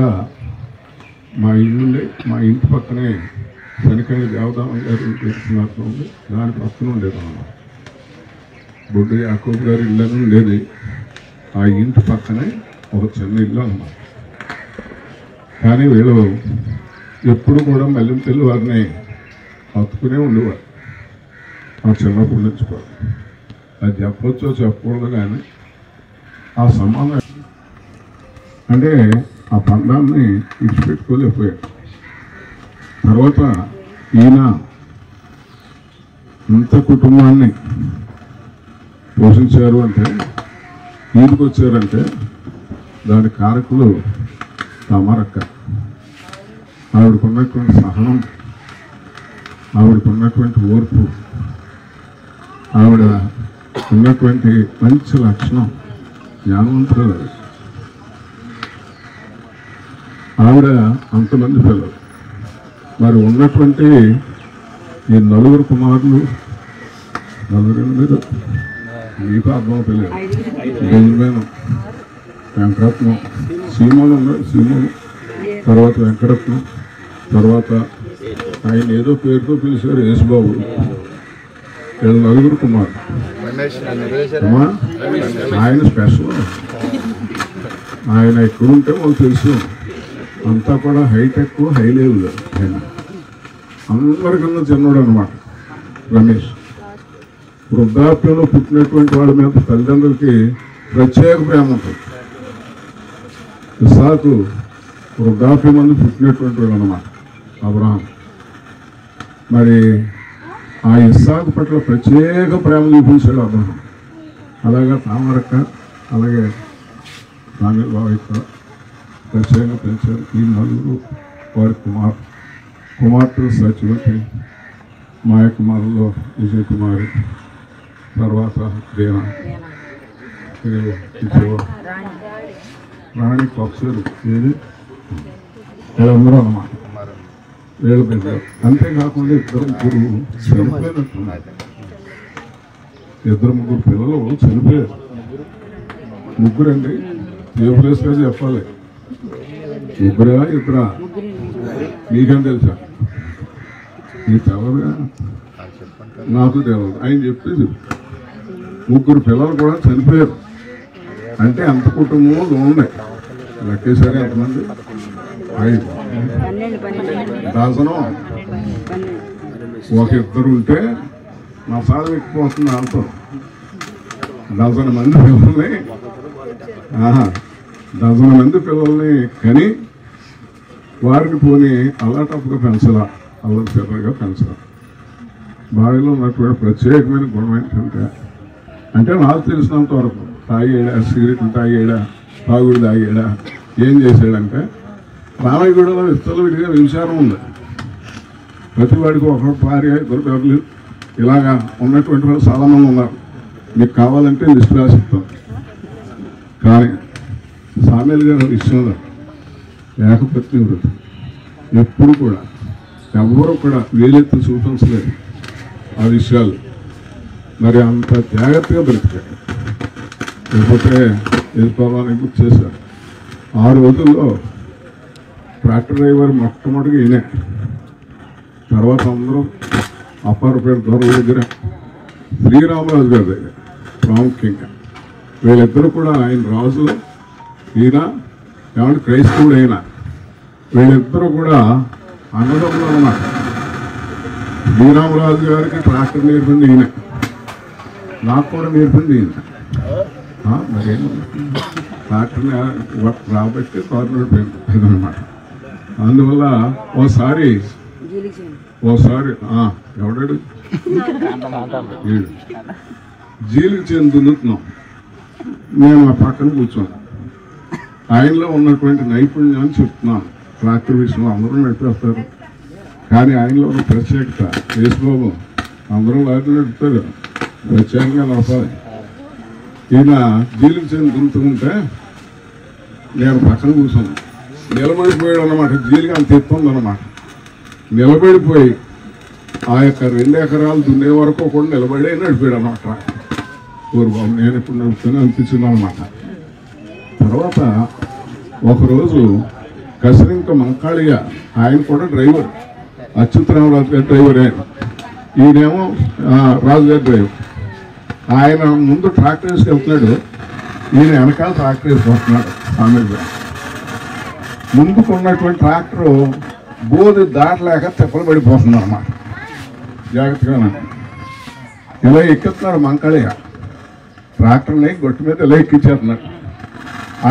మా ఇల్లు, మా ఇంటి పక్కనే శనికాయ దేవదానం గారు తెలిసినట్లు ఉంది, దాని పక్కన ఉండేదన్నమాట. బొడ్డు యాకోబు గారి ఇల్లు అని ఉండేది. ఆ ఇంటి పక్కనే ఒక చిన్న ఇల్లు అన్నమాట. కానీ వీళ్ళు ఎప్పుడు కూడా మల్లింపల్లి వారిని హత్తుకునే ఉండేవారు. ఆ చిన్నప్పటి నుంచి కూడా అది చెప్పొచ్చో చెప్పకూడదు, కానీ ఆ సంబంధం అంటే ఆ పండాన్ని ఇచ్చిపెట్టుకోలేకపోయాడు. తర్వాత ఈయన ఇంత కుటుంబాన్ని పోషించారు అంటే, ఈయనకు వచ్చారంటే దాని కారకులు తమరక్క. ఆవిడకున్నటువంటి సహనం, ఆవిడకున్నటువంటి ఓర్పు, ఆవిడ ఉన్నటువంటి మంచి లక్షణం, జ్ఞానవంతులు. ఆవిడ అంతమంది పిల్లలు. మరి ఉన్నటువంటి ఈ నలుగురు కుమారులు, నలుగురు మీరు మీకు అర్థం తెలియదు. బెంజమిన్, వెంకటరత్నం, సీమోను ఉన్నాడు, సీమోను, తర్వాత వెంకటరత్నం, తర్వాత ఆయన ఏదో పేరుతో పిలిచారు యేసుబాబు. వీళ్ళ నలుగురు కుమారులు. ఆయన స్పెషల్. ఆయన ఎక్కడుంటే మాకు తెలుసు. అంతా కూడా హైటెక్, హై లెవెల్. ఆయన అందరికన్నా చిన్నోడు అనమాట రమేష్. వృద్ధాప్యంలో పుట్టినటువంటి వాళ్ళ మీద తల్లిదండ్రులకి ప్రత్యేక ప్రేమ ఉంటుంది. ఇస్సాకు వృద్ధాప్యం మంది పుట్టినటువంటి వాడు అనమాట అబ్రహాం. మరి ఆ ఇస్సాకు పట్ల ప్రత్యేక ప్రేమ చూపించాడు అబ్రహాం. అలాగే తామరక్క, అలాగే సామిల్ బాబు ప్రత్యేకంగా పెంచారు. ఈ నలుగురు వారి కుమార్తెలు సచివతి, మాయ కుమారులో విజయ్ కుమారి, తర్వాత దేనా, రాణి పక్షులు, ఏది వీళ్ళందరూ అన్నమాట. వీళ్ళు పెంచారు. అంతేకాకుండా ఇద్దరు ముగ్గురు చనిపోయినట్టున్నారు. ఇద్దరు ముగ్గురు పిల్లలు చనిపోయారు. ముగ్గురండి, ఏ ప్లేస్గా చెప్పాలి. ముగ్గురా ఇద్దరా మీకేం తెలుసా? ఈ తెలవదుగా, నాకు తెలియదు. ఆయన చెప్పేది ముగ్గురు పిల్లలు కూడా చనిపోయారు. అంటే అంత కుటుంబంలో ఉన్నాయి. లెక్కేసారి ఎంతమంది? 5 డజను. ఒక ఇద్దరు ఉంటే నా సాధన ఎక్కిపోతుంది. అంతా డజన్ మంది పిల్లల్ని, డజన్ మంది పిల్లల్ని కని వారిని పోని అల్లాటప్పుగా పెంచలా, అల్లరి చిల్లరగా పెంచలా. వారిలో ఉన్నటువంటి ప్రత్యేకమైన గుణం ఏంటంటే, అంటే నాకు తెలిసినంత వరకు తాగేడా, సిగరెట్లు తాగేడా, తాగుడు తాగేడా, ఏం చేసాడంటే రామయ్యగూడలో విత్తలు విడిగా వ్యభిచారం ఉంది. ప్రతి వాడికి ఒక భార్య, 2 పిల్లలు, ఇలాగా ఉన్నటువంటి వాళ్ళు చాలామంది ఉన్నారు. మీకు కావాలంటే లిస్టు రాసిస్తాం. కానీ సామేల్ గారి విషయంలో ఏకపత్ని వృత్తి ఎప్పుడు కూడా ఎవరు కూడా వేలెత్తి చూపించలేదు ఆ విషయాలు. మరి అంత జాగ్రత్తగా బ్రతికాడు. లేకపోతే వెళ్ళిపోవాలని గుర్తు చేశారు. 6 రోజుల్లో ట్రాక్టర్ డ్రైవర్ మొట్టమొదటిగా ఈయనే. తర్వాత అందరూ అప్పారపేట దొర దగ్గర శ్రీరామరాజు గారి దగ్గర ప్రాముఖ్యంగా వీళ్ళిద్దరూ కూడా ఆయన రాజు, ఈయన ఏమంటే క్రైస్తవుడు అయినా. వీళ్ళిద్దరూ కూడా అన్నదమ్ములు అన్నమాట. శ్రీరామరాజు గారికి ట్రాక్టర్ నేర్పింది ఈయన, నాకు కూడా నేర్పింది ఈయన. మరి ట్రాక్టర్ని రాబట్టి కారు నడిపోయింది అనమాట. అందువల్ల ఓసారి ఎవడాడు జీలికి చెందుతున్నాం. నేను ఆ పక్కన కూర్చోను. ఆయనలో ఉన్నటువంటి నైపుణ్యాన్ని చెప్తున్నాను. ట్రాక్టర్ విషయంలో అందరూ నడిపేస్తారు, కానీ ఆయనలో ఉన్న ప్రత్యేకత యేసుబాబు అందరూ వారిని నడుపుతారు, ప్రత్యేకంగా నడపాలి. ఈయన జీలికి చెందుతుంటే నేను పక్కన కూర్చోను. నిలబడిపోయాడు అన్నమాట. జీలిగా అంత ఎత్తుందన్నమాట. నిలబడిపోయి ఆ యొక్క 2 ఎకరాలు దున్నే వరకు కూడా నిలబడే నడిపాడు అన్నమాట. ఊరు బాబు నేను ఇప్పుడు నడుపుతాను అనిపించింది అనమాట. తర్వాత ఒకరోజు కసిరింక మంకాళిగా, ఆయన కూడా డ్రైవర్, అచ్యుతరామరాజు గారి డ్రైవర్. ఈయనేమో రాజుగారి డ్రైవర్. ఆయన ముందు ట్రాక్టర్ వేసుకెళ్తున్నాడు, ఈయన వెనకాల ట్రాక్టర్ వేసుకొస్తున్నాడు. ఆమె ముందుకు ఉన్నటువంటి ట్రాక్టరు బోధి దాటలేక తెప్పలు పడిపోతుంది అన్నమాట. జాగ్రత్తగా ఇలా ఎక్కిస్తున్నాడు మంకాళిగా. ట్రాక్టర్ని గొట్టు మీద ఇలా ఎక్కించేస్తున్నాడు.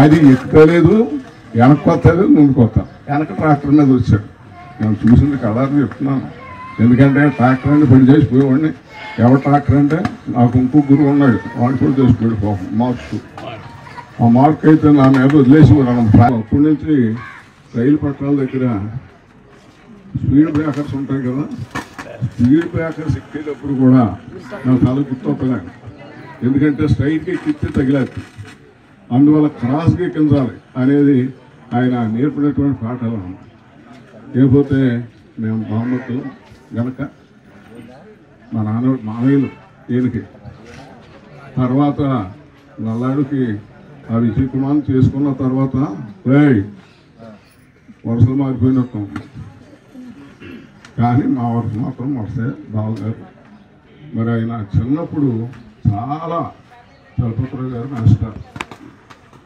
అది ఎక్కుతలేదు, వెనక్కి వస్తలేదు, ముందుకు వస్తాను. వెనక ట్రాక్టర్ మీద వచ్చాడు. నేను చూసింది కలర్ని చెప్తున్నాను. ఎందుకంటే ట్రాక్టర్ అని పని చేసిపోయేవాడిని. ఎవరు ట్రాక్టర్ అంటే నాకు ఇంకో గురువు ఉన్నాడు, వాడు కూడా చేసిపోయాడు పాపం మార్క్స్. ఆ మార్క్ అయితే నా మీద వదిలేసి అప్పటి నుంచి రైలు పట్టాల దగ్గర స్పీడ్ బ్రేకర్స్ ఉంటాయి కదా, స్పీడ్ బ్రేకర్స్ ఎక్కేటప్పుడు కూడా నాకు చాలా గుర్తొప్పలేదు. ఎందుకంటే స్ట్రైట్గా ఎక్కితే తగిలేదు. అందువల్ల క్రాస్గా ఎక్కించాలి అనేది ఆయన నేర్పినటువంటి పాఠాలు అన్నమాట. లేకపోతే మేము బామ్మతులు గనక మా నాన్న మామయ్యలు ఈయనకి తర్వాత నల్లాడికి ఆ విజయకుమార్ని చేసుకున్న తర్వాత వరుసలు మారిపోయినట్టు కానీ మా వరుస మాత్రం వస్తే బావగారు. మరి ఆయన చిన్నప్పుడు చాలా చలపతిరావు గారు మాస్టర్,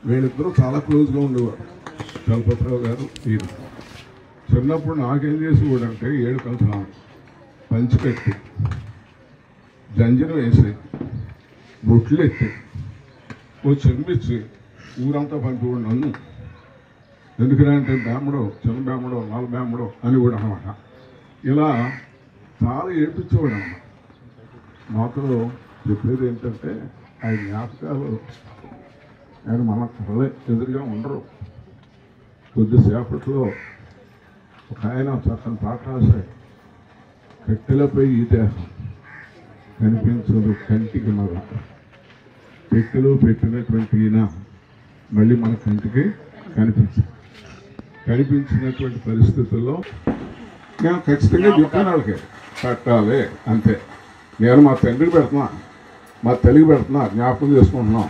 వీళ్ళిద్దరూ చాలా క్లోజ్గా ఉండేవారు. చలపతిరావు గారు ఈయన చిన్నప్పుడు నాకేం చేసేవాడంటే 7 కంకణాలు పంచి కట్టి జంజన వేసి బొట్లు ఎత్తి ఓ చెంపిచ్చి ఊరంతా పంపివాడు నన్ను. ఎందుకంటే బేమడో చిన్న బేమడో నాలుగు బేమడో అని కూడా అనమాట. ఇలా చాలా ఏడ్పించేవాడు అన్నమాట. మాతో చెప్పేది ఏంటంటే ఆయన జ్ఞాపకాలు ఆయన మన కళ్ళే ఎదురుగా ఉండరు. కొద్దిసేపట్లో ఒక ఆయన చక్కని పాట రాశాడు, కట్టెలపై ఈ దేహం కనిపించదు కంటికి మగ, పెట్టెలో పెట్టినటువంటి ఈయన మళ్ళీ మన కంటికి కనిపించినటువంటి పరిస్థితుల్లో నేను ఖచ్చితంగా చెప్పాను వాళ్ళకి కట్టాలి అంతే. నేను మా తండ్రికి పెడుతున్నా, మా తల్లికి పెడుతున్నా, జ్ఞాపకం చేసుకుంటున్నాం.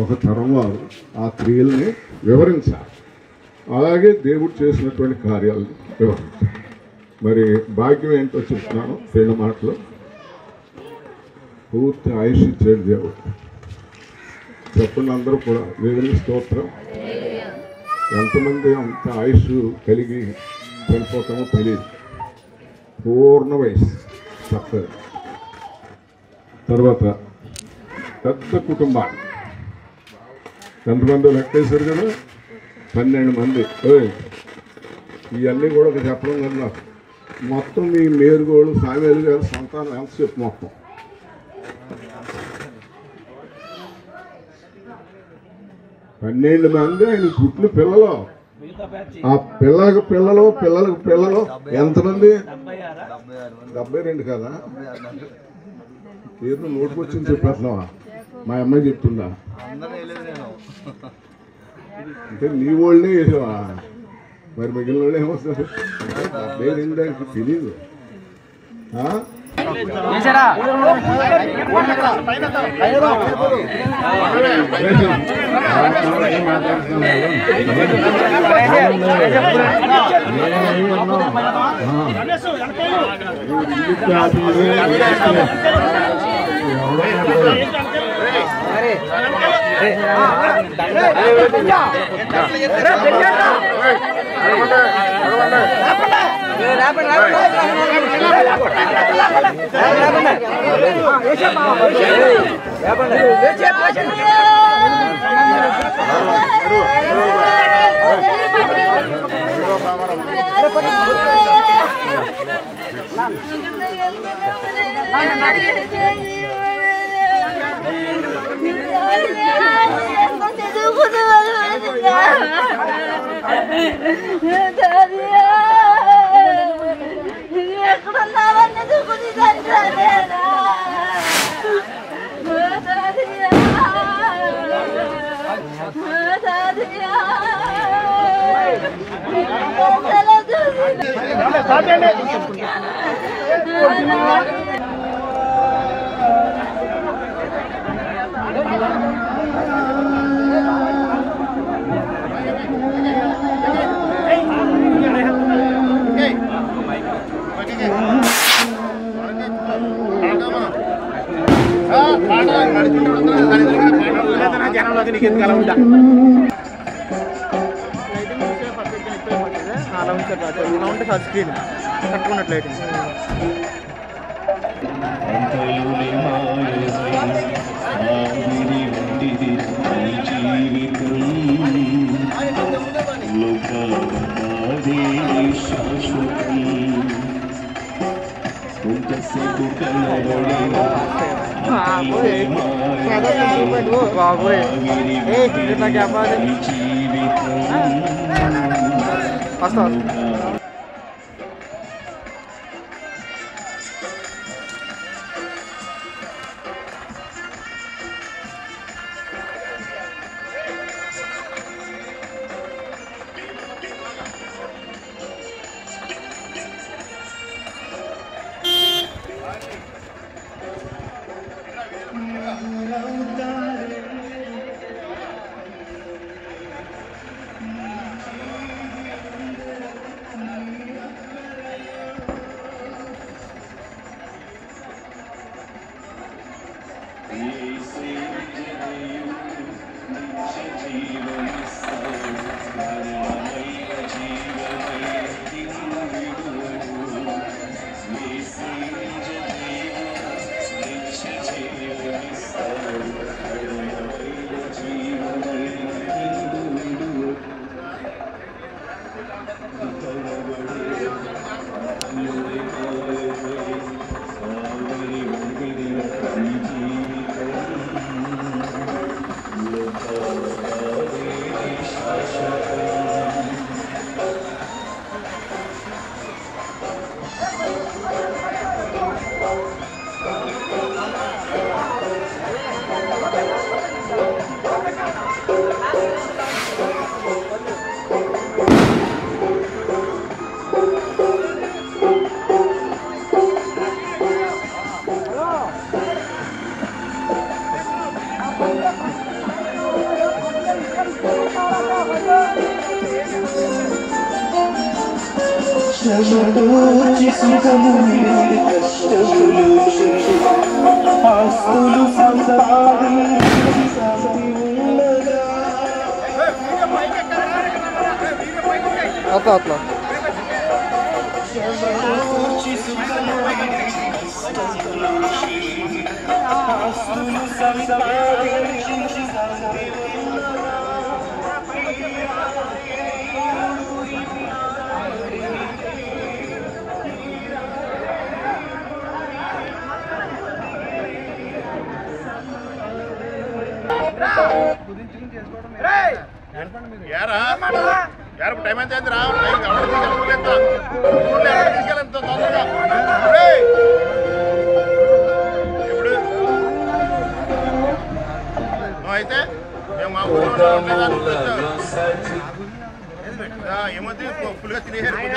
ఒక తరం వారు ఆ క్రియల్ని వివరించాలి, అలాగే దేవుడు చేసినటువంటి కార్యాలను వివరించాలి. మరి భాగ్యం ఏంటో చెప్తున్నాను 2 మాటలు. పూర్తి ఆయుష్ ఇచ్చాడు దేవుడు. చెప్పండి అందరూ కూడా దేవుని స్తోత్రం. ఎంతమంది అంత ఆయుష్ కలిగి చనిపోతామో తెలియదు. పూర్ణ వయసు చక్కగా. తర్వాత పెద్ద కుటుంబాన్ని ఎంతమంది లెక్కేశారు కదా, 12 మంది. ఇవన్నీ కూడా చెప్పడం కన్నా మొత్తం మీ మేరుగోడు సామేలు గారు సంతానం ఎంత చెప్పు మొత్తం 12 మంది ఆయన పుట్టిన పిల్లలు. ఆ పిల్లలకు పిల్లలు ఎంతమంది? 72 కదా. ఏదో నోటుకొచ్చింది చెప్పేస్తున్నావా? మా అమ్మాయి చెప్తుందా అంటే నీ వాళ్ళనే వేసావా? మరి మిగిలిన వాళ్ళు ఏమొస్తారు? 72 తెలీదు. శ్రమతోచి సుఖము కష్టములు ఆస్తులు సంపాదించి శాంతి ఉన్నదా శ్రమతోచి సుఖము ఆస్తులు సంపాదించి శాంతి ఉన్నదా యారు టైం ఎంత అయింది రా తీసుకెళ్ళంత తొందరగా ఇప్పుడు అయితే మేము మా ఊళ్ళో ఏమవుతుంది ఫుల్గా తినేసారు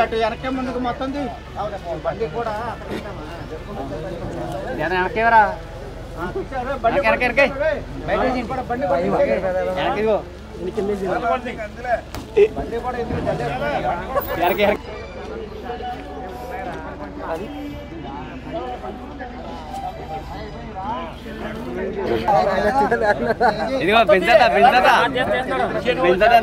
అటు వెనకే ముందుకు మొత్తం బండి కూడా వెనకేవరా ఇదిగో పెంచదా పెంచదా పెంచదా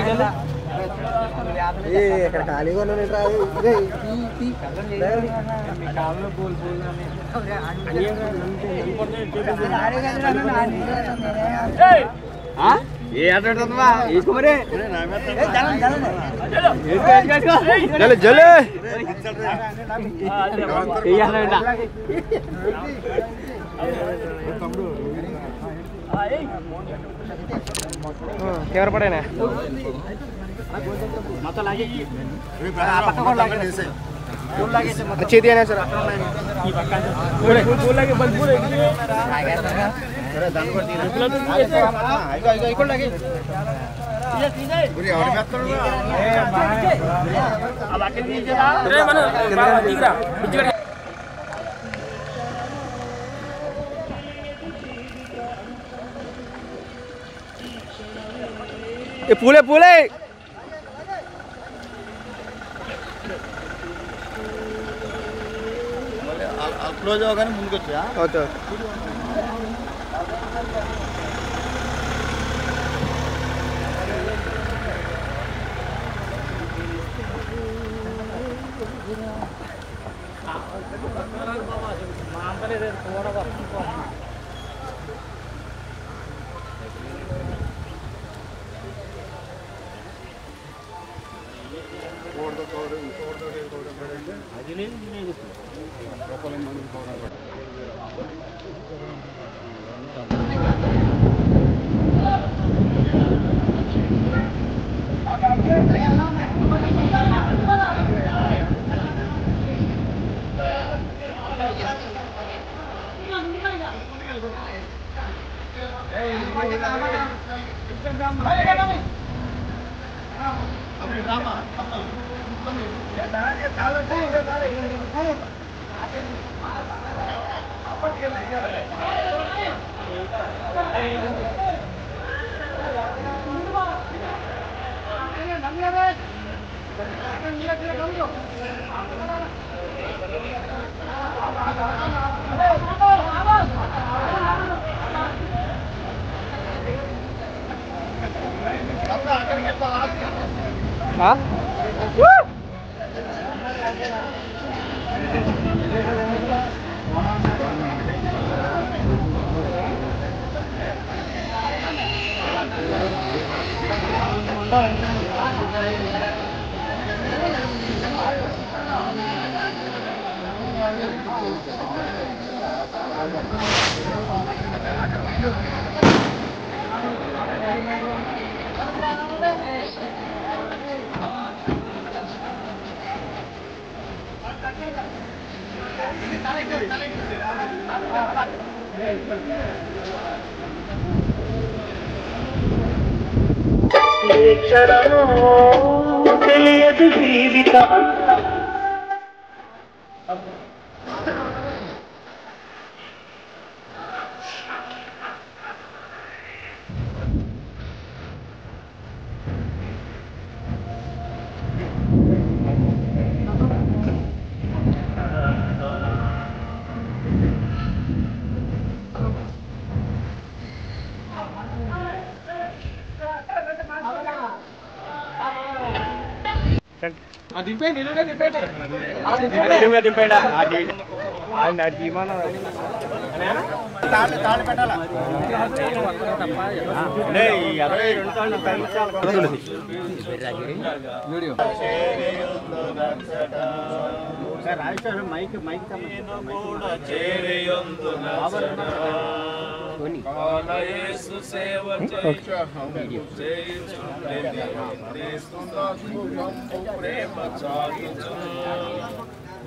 కదా ఇక్కడ ఖాళీగా ఏ ఆటమా వేసుకోమరే కెమెరా పడేనా చేతి అయినా సార్ పూలే పూలే క్లోజ్ అవ్వగానే ముందుకు వచ్చా. ఓకే తెలియదు జీవితం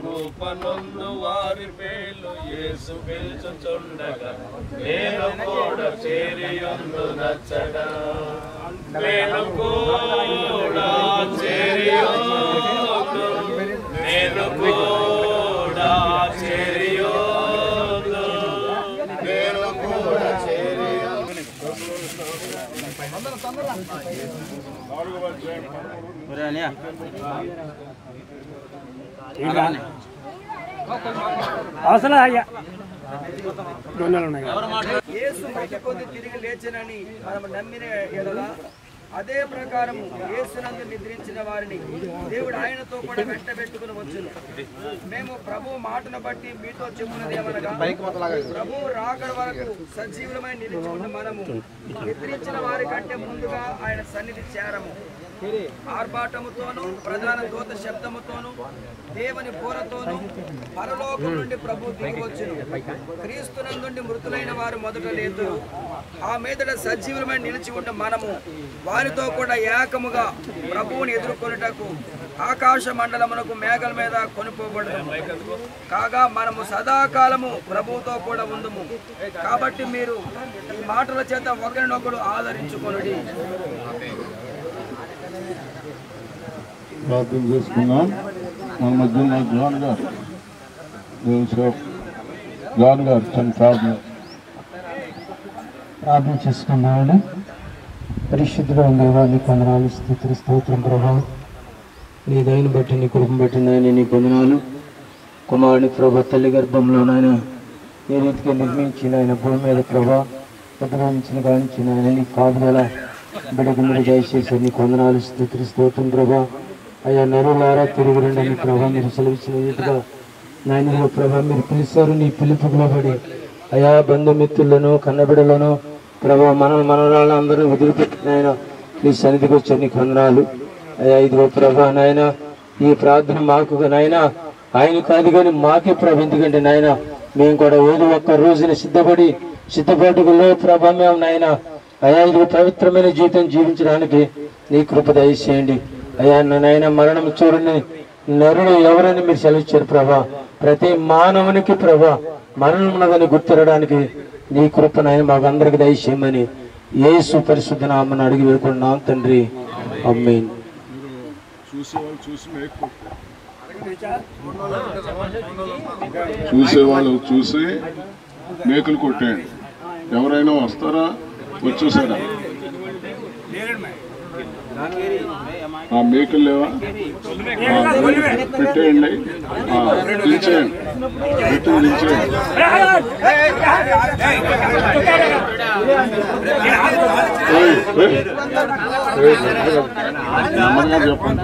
రూపనొందు వారి పేర్లు యేసు పిలుచుచుండగా నేను కూడా చేరియుందు నచ్చట నేను కూడా చేరియుందు నేను కూడా చేరియుందు నేను కూడా చేరియుందు యేసు మృతి పొంది తిరిగి లేచనని మనం నమ్మిన ఎడల అదే ప్రకారము యేసునందు నిద్రించిన వారిని దేవుడు ఆయనతో కూడా వెంట పెట్టుకుని వచ్చును. మేము ప్రభు మాటను బట్టి మీతో చెప్పున్నదేమనగా ప్రభు రాకడ వరకు సజీవులమై నిలిచి ఉన్న మనము నిద్రించిన వారి కంటే ముందుగా ఆయన సన్నిధి చేరము. ఆర్భాటముతోను ప్రధాన దూత శబ్దముతోను దేవుని బోరతోను పరలోకం నుండి ప్రభు దిగివచ్చును. క్రీస్తునందుండి మృతులైన వారు మొదట లేతురు. ఆ మీదట సజీవులమై నిలిచి ఉన్న మనము వారితో కూడా ఏకముగా ప్రభువుని ఎదుర్కొనుటకు ఆకాశ మండలమునకు మేఘల మీద కొనుపోబడము. కాగా మనము సదాకాలము ప్రభువుతో కూడా ఉందుము. కాబట్టి మీరు ఈ మాటల చేత ఒకరినొకరు ఆదరించుకొనుడి. ప్రార్థన చేసుకున్నాం. మన మధ్యలో జాన్ గారు జాన్ గారు తన ప్రార్థన చేసుకున్నాడు. పరిశుద్ధుడు దేవాన్ని కొందనాలు, స్తోత్రం ప్రభావం నీ దయను బట్టి నీ కృపను బట్టి నాయన నీ కొందనాలు. కుమారుని ప్రభా తల్లి గర్భంలోనైనా ఏ రీతిగా నిర్మించిన ఆయన భూమి మీద ప్రభా ఉద్భవించిన గాంచిన ఆయన నీ కాపుదల బిడకు మీరు దయచేసి నీ కొందనాలు స్తోత్రం ప్రభా అయ్యా నరులారా తిరిగి రండి అని ప్రభా మీరు సెలవిచ్చిన రీతిగా నాయన ప్రభా మీరు పిలిచారు నీ పిలుపుకు లోబడి అయా బంధుమిత్రులను కన్నబిడలను ప్రభా మనవరాలను అందరూ వదిలిపెట్టిన ఆయన నీ సన్నిధికి వచ్చారు నీ కొందనాలు అయ్యా ఇదిగో ప్రభా నాయన ఈ ప్రార్థన మాకు నాయన ఆయన కాదు కానీ మాకే ప్రభు ఎందుకంటే నాయన మేము కూడా ఏదో ఒక్క రోజున సిద్ధపాటులో ప్రభా మేము నాయన అయా ఇదిగో పవిత్రమైన జీవితం జీవించడానికి నీ కృప దయచేయండి అయ్యా నాయన మరణం చూడని నరుడు ఎవరని మీరు సెలవిచ్చారు ప్రభా ప్రతి మానవునికి ప్రభా మరణం ఉన్నదని గుర్తిరడానికి నీ కృప నాయన మాకు అందరికి దయచేయమని యేసు పరిశుద్ధ నామమున అడిగి వేడుకుంటున్నాం తండ్రి ఆమేన్. చూసేవాళ్ళు చూసి మేకులు కొట్టేయండి. ఎవరైనా వస్తారా? వచ్చేసారా? ఆ మేకులు లేవా? పెట్టేయండి, దించేయండి, పెట్టి దించేయండి. నెమ్మదిగా చెప్పండి.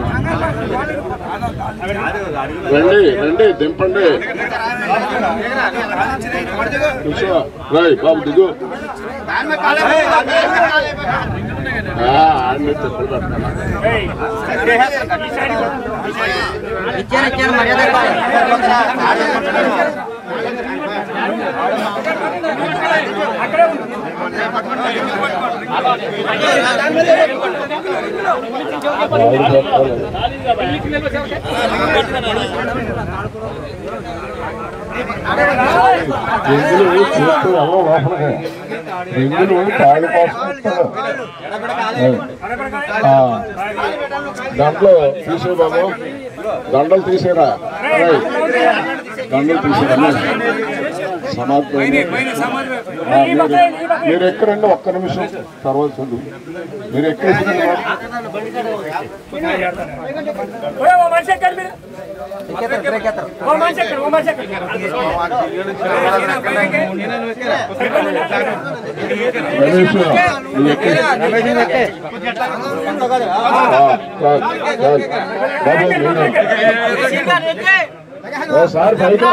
రండి రండి, దింపండి. కూర్చో. రాయ్ బాబు దిగు. ఆడిని చెప్పులు పెడతాను. దాంట్లో తీసే బాబు, దండలు తీసేరా, దండలు తీసేరా. సమాధానం మీరు ఎక్కడండి? ఒక్క నిమిషం తర్వాత చదువు. మీరు ఎక్కడ సార్ బయట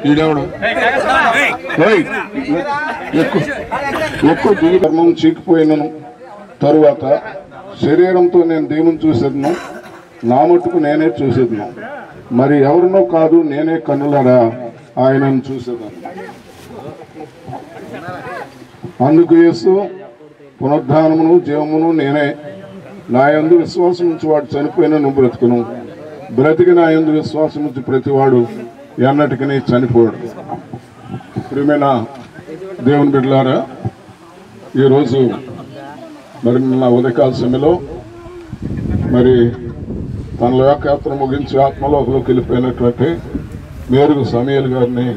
ఈడెవడు ఎక్కువ ధర్మం చీకిపోయినను తరువాత శరీరంతో నేను దేవుని చూసేదను, నా మట్టుకు నేనే చూసేదను, మరి ఎవరినో కాదు నేనే కన్నులారా ఆయనను చూసేదాను. అందుకు యేసు పునరుద్ధానమును జీవమును నేనే, నా యందు విశ్వాసం నుంచి వాడు చనిపోయిన నువ్వు బ్రతుకును, బ్రతికి నా యందు విశ్వాసం నుంచి ప్రతివాడు ఎన్నటికీ చనిపోయాడు. ప్రియమైన దేవుని బిడ్డలారా, ఈరోజు మరి నా ఉదయకాల సమయంలో మరి తన లోకయాత్ర ముగించి ఆత్మలోకంలోకి వెళ్ళిపోయినటువంటి మేరుగు సమయలు గారిని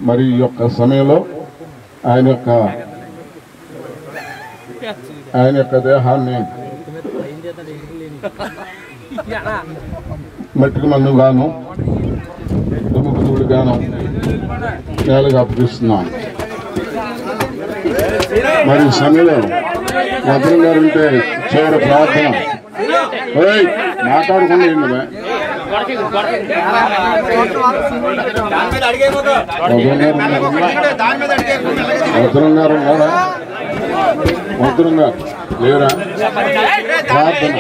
మరి ఈ యొక్క సమయంలో ఆయన యొక్క దేహాన్ని మట్టికి మందు గాను దుమ్ముకుతుడు గాను నేలగా అప్పగిస్తున్నాను. మరి ఈ సమయంలో భద్రం గారు ఉంటే చివరి ప్రార్థన మాట్లాడుకుండా భద్రం గారు ఉన్నారా? భద్రం గారు లేరా? ప్రార్థన.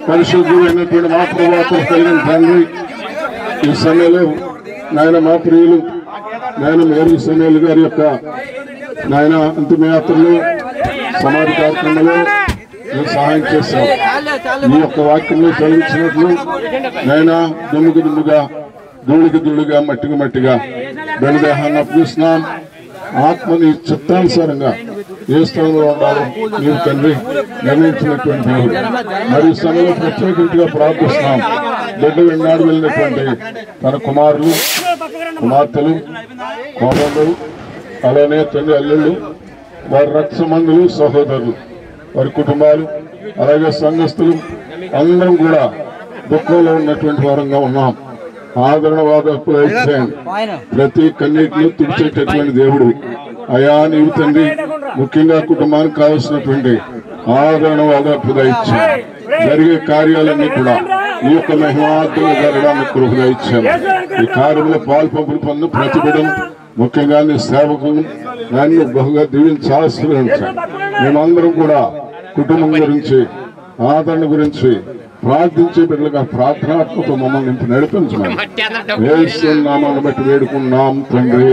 పరిశుద్ధులైనటువంటి మా ప్రభావం కలిగిన తండ్రి, ఈ సమయంలో నాయన మా ప్రియులు నాయన మేరు సమయాలు గారి యొక్క నాయన అంతిమయాత్రలో సమాధి కార్యక్రమంలో నేను సహాయం చేస్తాను. ఈ యొక్క వాక్యంలో చదివించినట్లు నాయన దుమ్ముగా ధూళికి ధూళిగా మట్టికి మట్టిగా బలిదేహాన్ని అప్పగిస్తున్నాం. ఆత్మని చిత్తానుసారంగా ఏ స్థలంలో ఉండాలో నీవు తండ్రి నిర్ణయించినటువంటి దేవుడు. మరి ఈ సమయంలో ప్రత్యేకంగా ప్రార్థిస్తున్నాం. బిడ్డ వెన్నాడు వెళ్ళినటువంటి తన కుమారులు కుమార్తెలు కోపంలు అలానే తండ్రి అల్లుళ్ళు వారి రక్త సంబంధులు సహోదరులు వారి కుటుంబాలు అలాగే సంఘస్థులు అందరం కూడా దుఃఖంలో ఉన్నటువంటి వారంగా ఉన్నాం. ఆదరణ వాదకులు ఇచ్చేయండి. ప్రతి కన్నీటిని తుడిచేటటువంటి దేవుడు అయా నీవు తండ్రి ముఖ్యంగా కుటుంబానికి కావాల్సినటువంటి ఆదరణ వాదకులు ఇచ్చాను. జరిగే కార్యాలన్నీ కూడా ఈ యొక్క మహిమార్థంగా జరగడానికి కృపగా ఇచ్చాను. ఈ కార్యంలో పాల్పంపులు పొందిన ప్రతిబిడం ముఖ్యంగా నీ సేవకులను నన్ను బహుగా దీవించాల్సించాను. మేమందరం కూడా కుటుంబం గురించి ఆదరణ గురించి ప్రార్థించే బిడ్డలుగా ప్రార్థనాత్మక మమ్మల్ని నడిపించమని నామాన్ని బట్టి వేడుకున్నాం తండ్రి.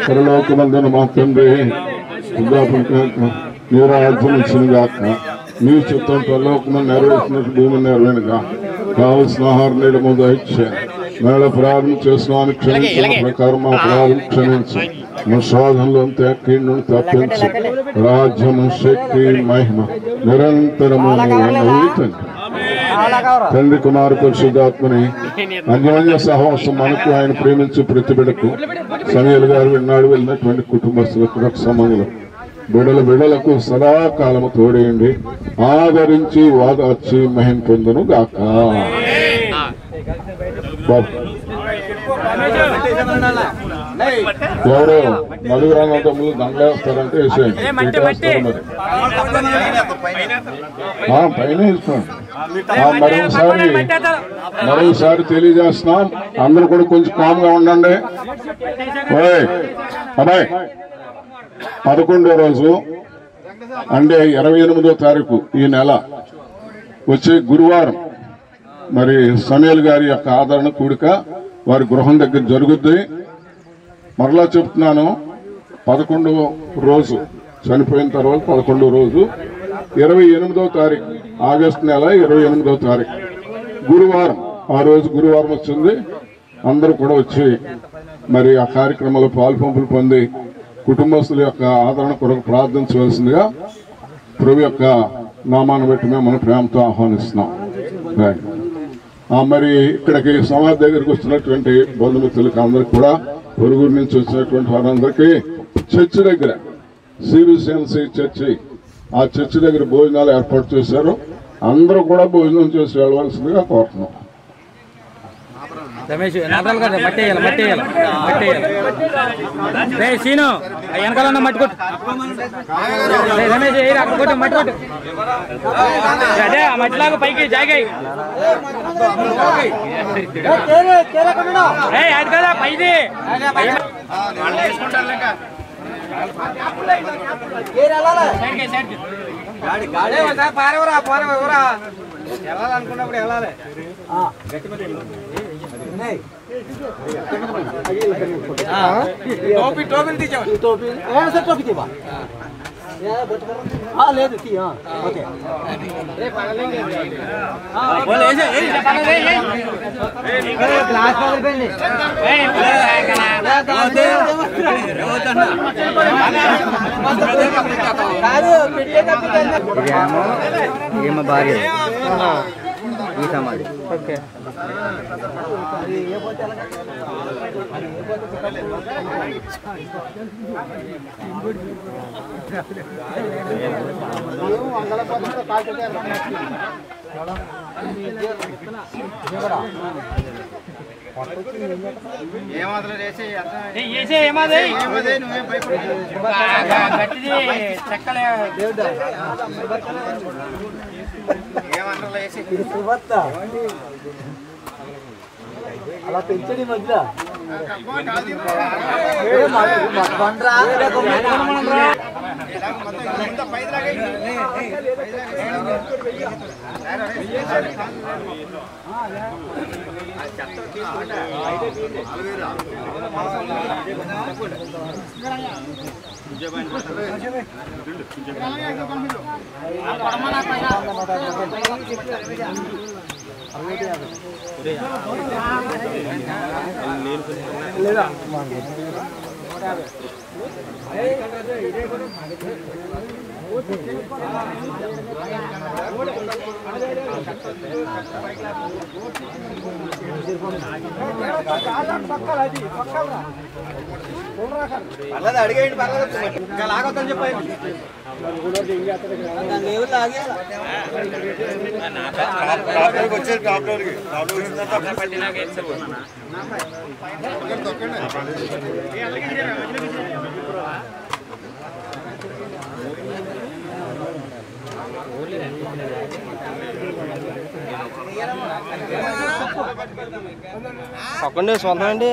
పరలోకమందున మా తండ్రి నీ రాజ్యం ఇచ్చిన గాక నీ చిత్తం పరలోకమని నెరవేర్చినట్టు భూమి నెరవేరుగా కావలసిన ఆహారం నేడు ముందు ఇచ్చాను. మేళ ప్రారంభం చేసిన క్షమించిన ప్రకారం మా ప్రారంభం క్షమించు. మా శోధనలో కీడును తప్పించు. రాజ్యము శక్తి మహిమ నిరంతరము తండ్రి కుమార పరిశుద్ధాత్మని అన్యోన్య సహవాసం మనకు ఆయన ప్రేమించి ప్రతి బిడ్డకు సమయాలు గారు విన్నాడు వెళ్ళినటువంటి కుటుంబస్తులకు సంబంధులు బిడలకు సదాకాలము తోడేయండి. ఆదరించి వాదార్చి మహిమ పొందును గాక. ఎవరు నలుగురు అన్నదమ్ములు దండేస్తారంటే వేసేయండి. పైన వేసుకోండి. మరోసారి తెలియజేస్తున్నాం. అందరూ కూడా కొంచెం కామ్గా ఉండండి. అబ్బాయి 11వ రోజు అంటే 28వ తారీఖు ఈ నెల వచ్చే గురువారం మరి సమయల్ గారి యొక్క ఆదరణ కూడిక వారి గృహం దగ్గర జరుగుద్ది. మరలా చెప్తున్నాను, 11వ రోజు చనిపోయిన తర్వాత 11వ రోజు 28వ తారీఖు ఆగస్టు నెల 28వ తారీఖు గురువారం. ఆ రోజు గురువారం వచ్చింది. అందరూ కూడా వచ్చి మరి ఆ కార్యక్రమంలో పాల్పంపులు పొంది కుటుంబస్తుల యొక్క ఆదరణ కొరకు ప్రార్థించవలసిందిగా ప్రభు యొక్క నామాన్ని బట్టి మేము మన ప్రేమతో ఆహ్వానిస్తున్నాం. మరి ఇక్కడికి సమాధి దగ్గరికి వచ్చినటువంటి బంధుమిత్రులకి అందరికి కూడా పొరుగురు నుంచి వచ్చినటువంటి వారందరికీ చర్చి దగ్గర సిబిసిఎన్సి చర్చి ఆ చర్చి దగ్గర భోజనాలు ఏర్పాటు చేశారు. అందరూ కూడా భోజనం చేసి వెళ్ళవలసిందిగా కోరుతున్నాం. రమేష్ సీను వెనకాల మట్టి కొట్టు. రమేష్ అక్కడ కొట్టు మట్టి కొట్టు. అదే ఆ మట్టిలాగా పైకి జాగాయి అది కదా పైది పారవరా పారవరా వెళ్ళాలనుకున్నప్పుడు వెళ్ళాలి. టోపీలు తీసావు టోపీ తీవా లేదు ఓకే ఏమో భార్య ఈ సమాధి ఓకే అలా పెంచడి మధ్య లేదా పర్లేదు అడిగేయండి, పర్లేదు ఇంకా లాగొద్దని చెప్పాయి. వచ్చేది డాక్టర్కి పక్కండి సొంతం అండి.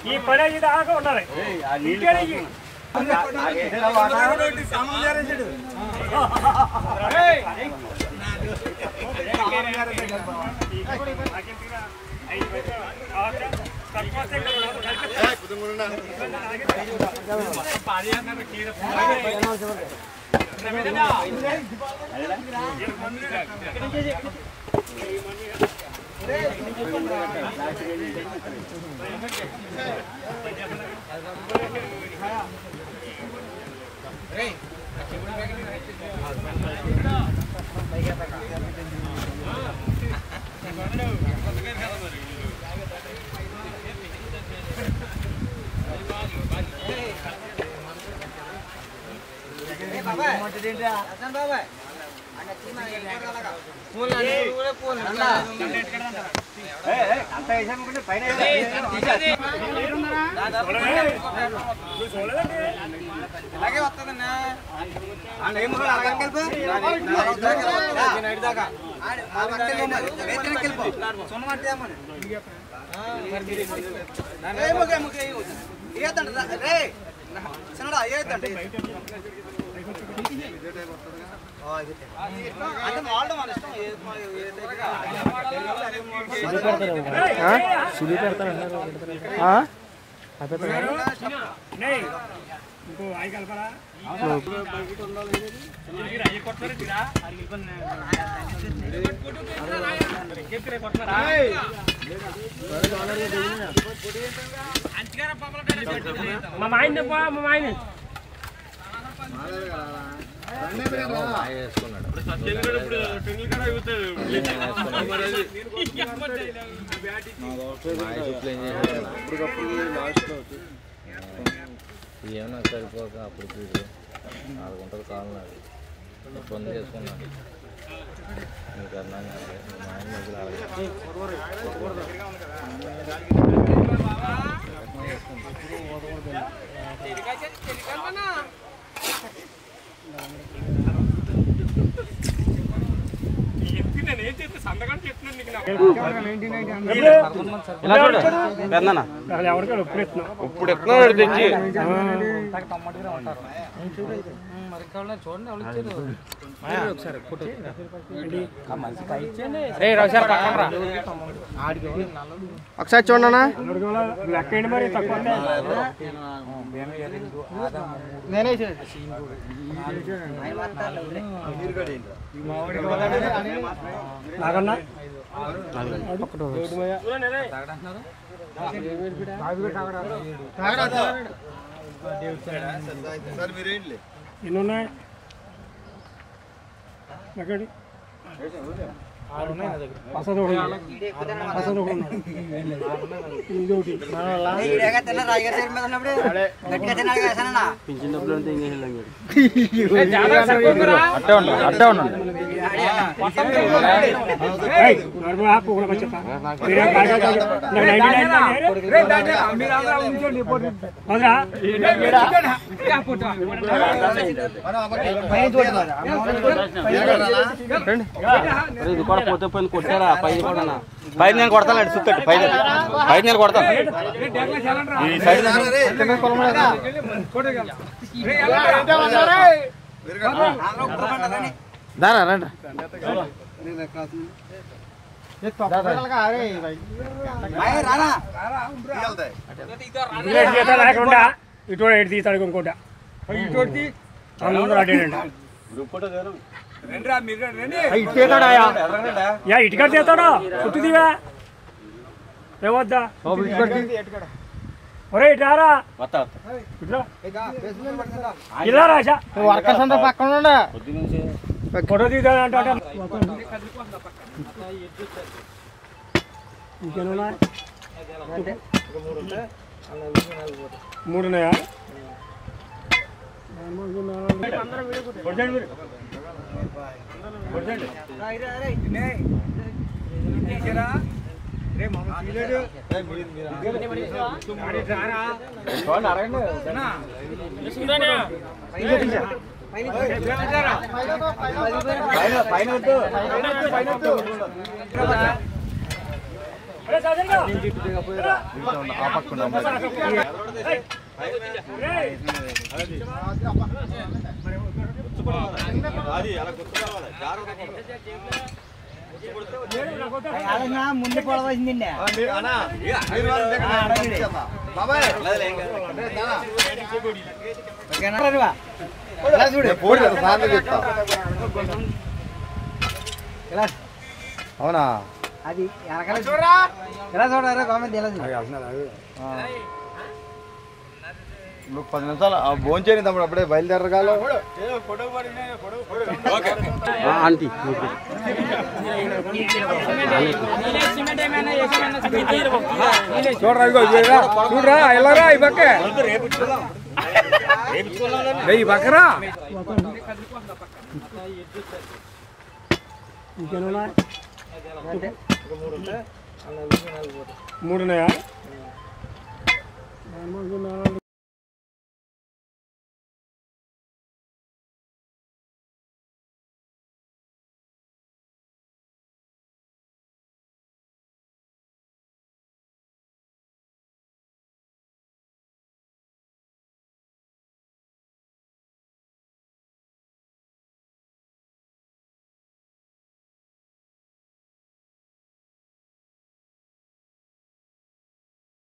ఈ పడేది దాకా ఉండాలి. అలాగే వస్తుందన్నా మా మాయని మా మాయని ఏమన్నా సరిపోక అప్పుడు 4 గుంటలు కావాలన్నాడు. ఇబ్బంది చేసుకున్నాడు. మీకు అర్థం కాదు. మా ఆయన మధ్యలో నేను ఏం చేస్తే సందగానే చెప్తున్నాను నీకు. ఇలా చూడు పెద్దనా ఎవరికాడు ఇప్పుడు ఇస్తున్నాం ఇప్పుడు ఎత్తున్నాడు తెచ్చి ఒకసారి చూడనా లెక్క ఏంటి మరి తక్కువ నాకన్నా ఎన్ని ఉన్నాయి ఎక్కడి ఇది కూడా పోతే పోయింది కొట్టారా పైన కూడా పైన నేను కొడతాను చూస్తాడు పైన పైన నేను కొడతాను ఈ సైడ్ దారా రండి లేకుండా ఇటు ఎటు తీస్తాడు ఇంకోట ఇటుకడ తీస్తాడా చుట్టూ తీవా ఏమొద్దా ఒరే ఇటారా ఇలా రాజా వర్కర్స్ అంతా పక్కన ఫోటో తీద్దానంటే ఇంకేనా 3 ఉన్నాయా ముందు పొడవసిందండి అవునా అది చూడరా ఎలా చూడరా గవర్నమెంట్ ఎలా నువ్వు 10 నిమిషాలు భోజనం చేయని తమ్ముడు అప్పుడే బయలుదేరగాలి ఆంటీ చూడరా చూడరా వెళ్ళరా ఈ పక్క ఈ పక్కరా ఇంకేనా 3 ఉన్నాయా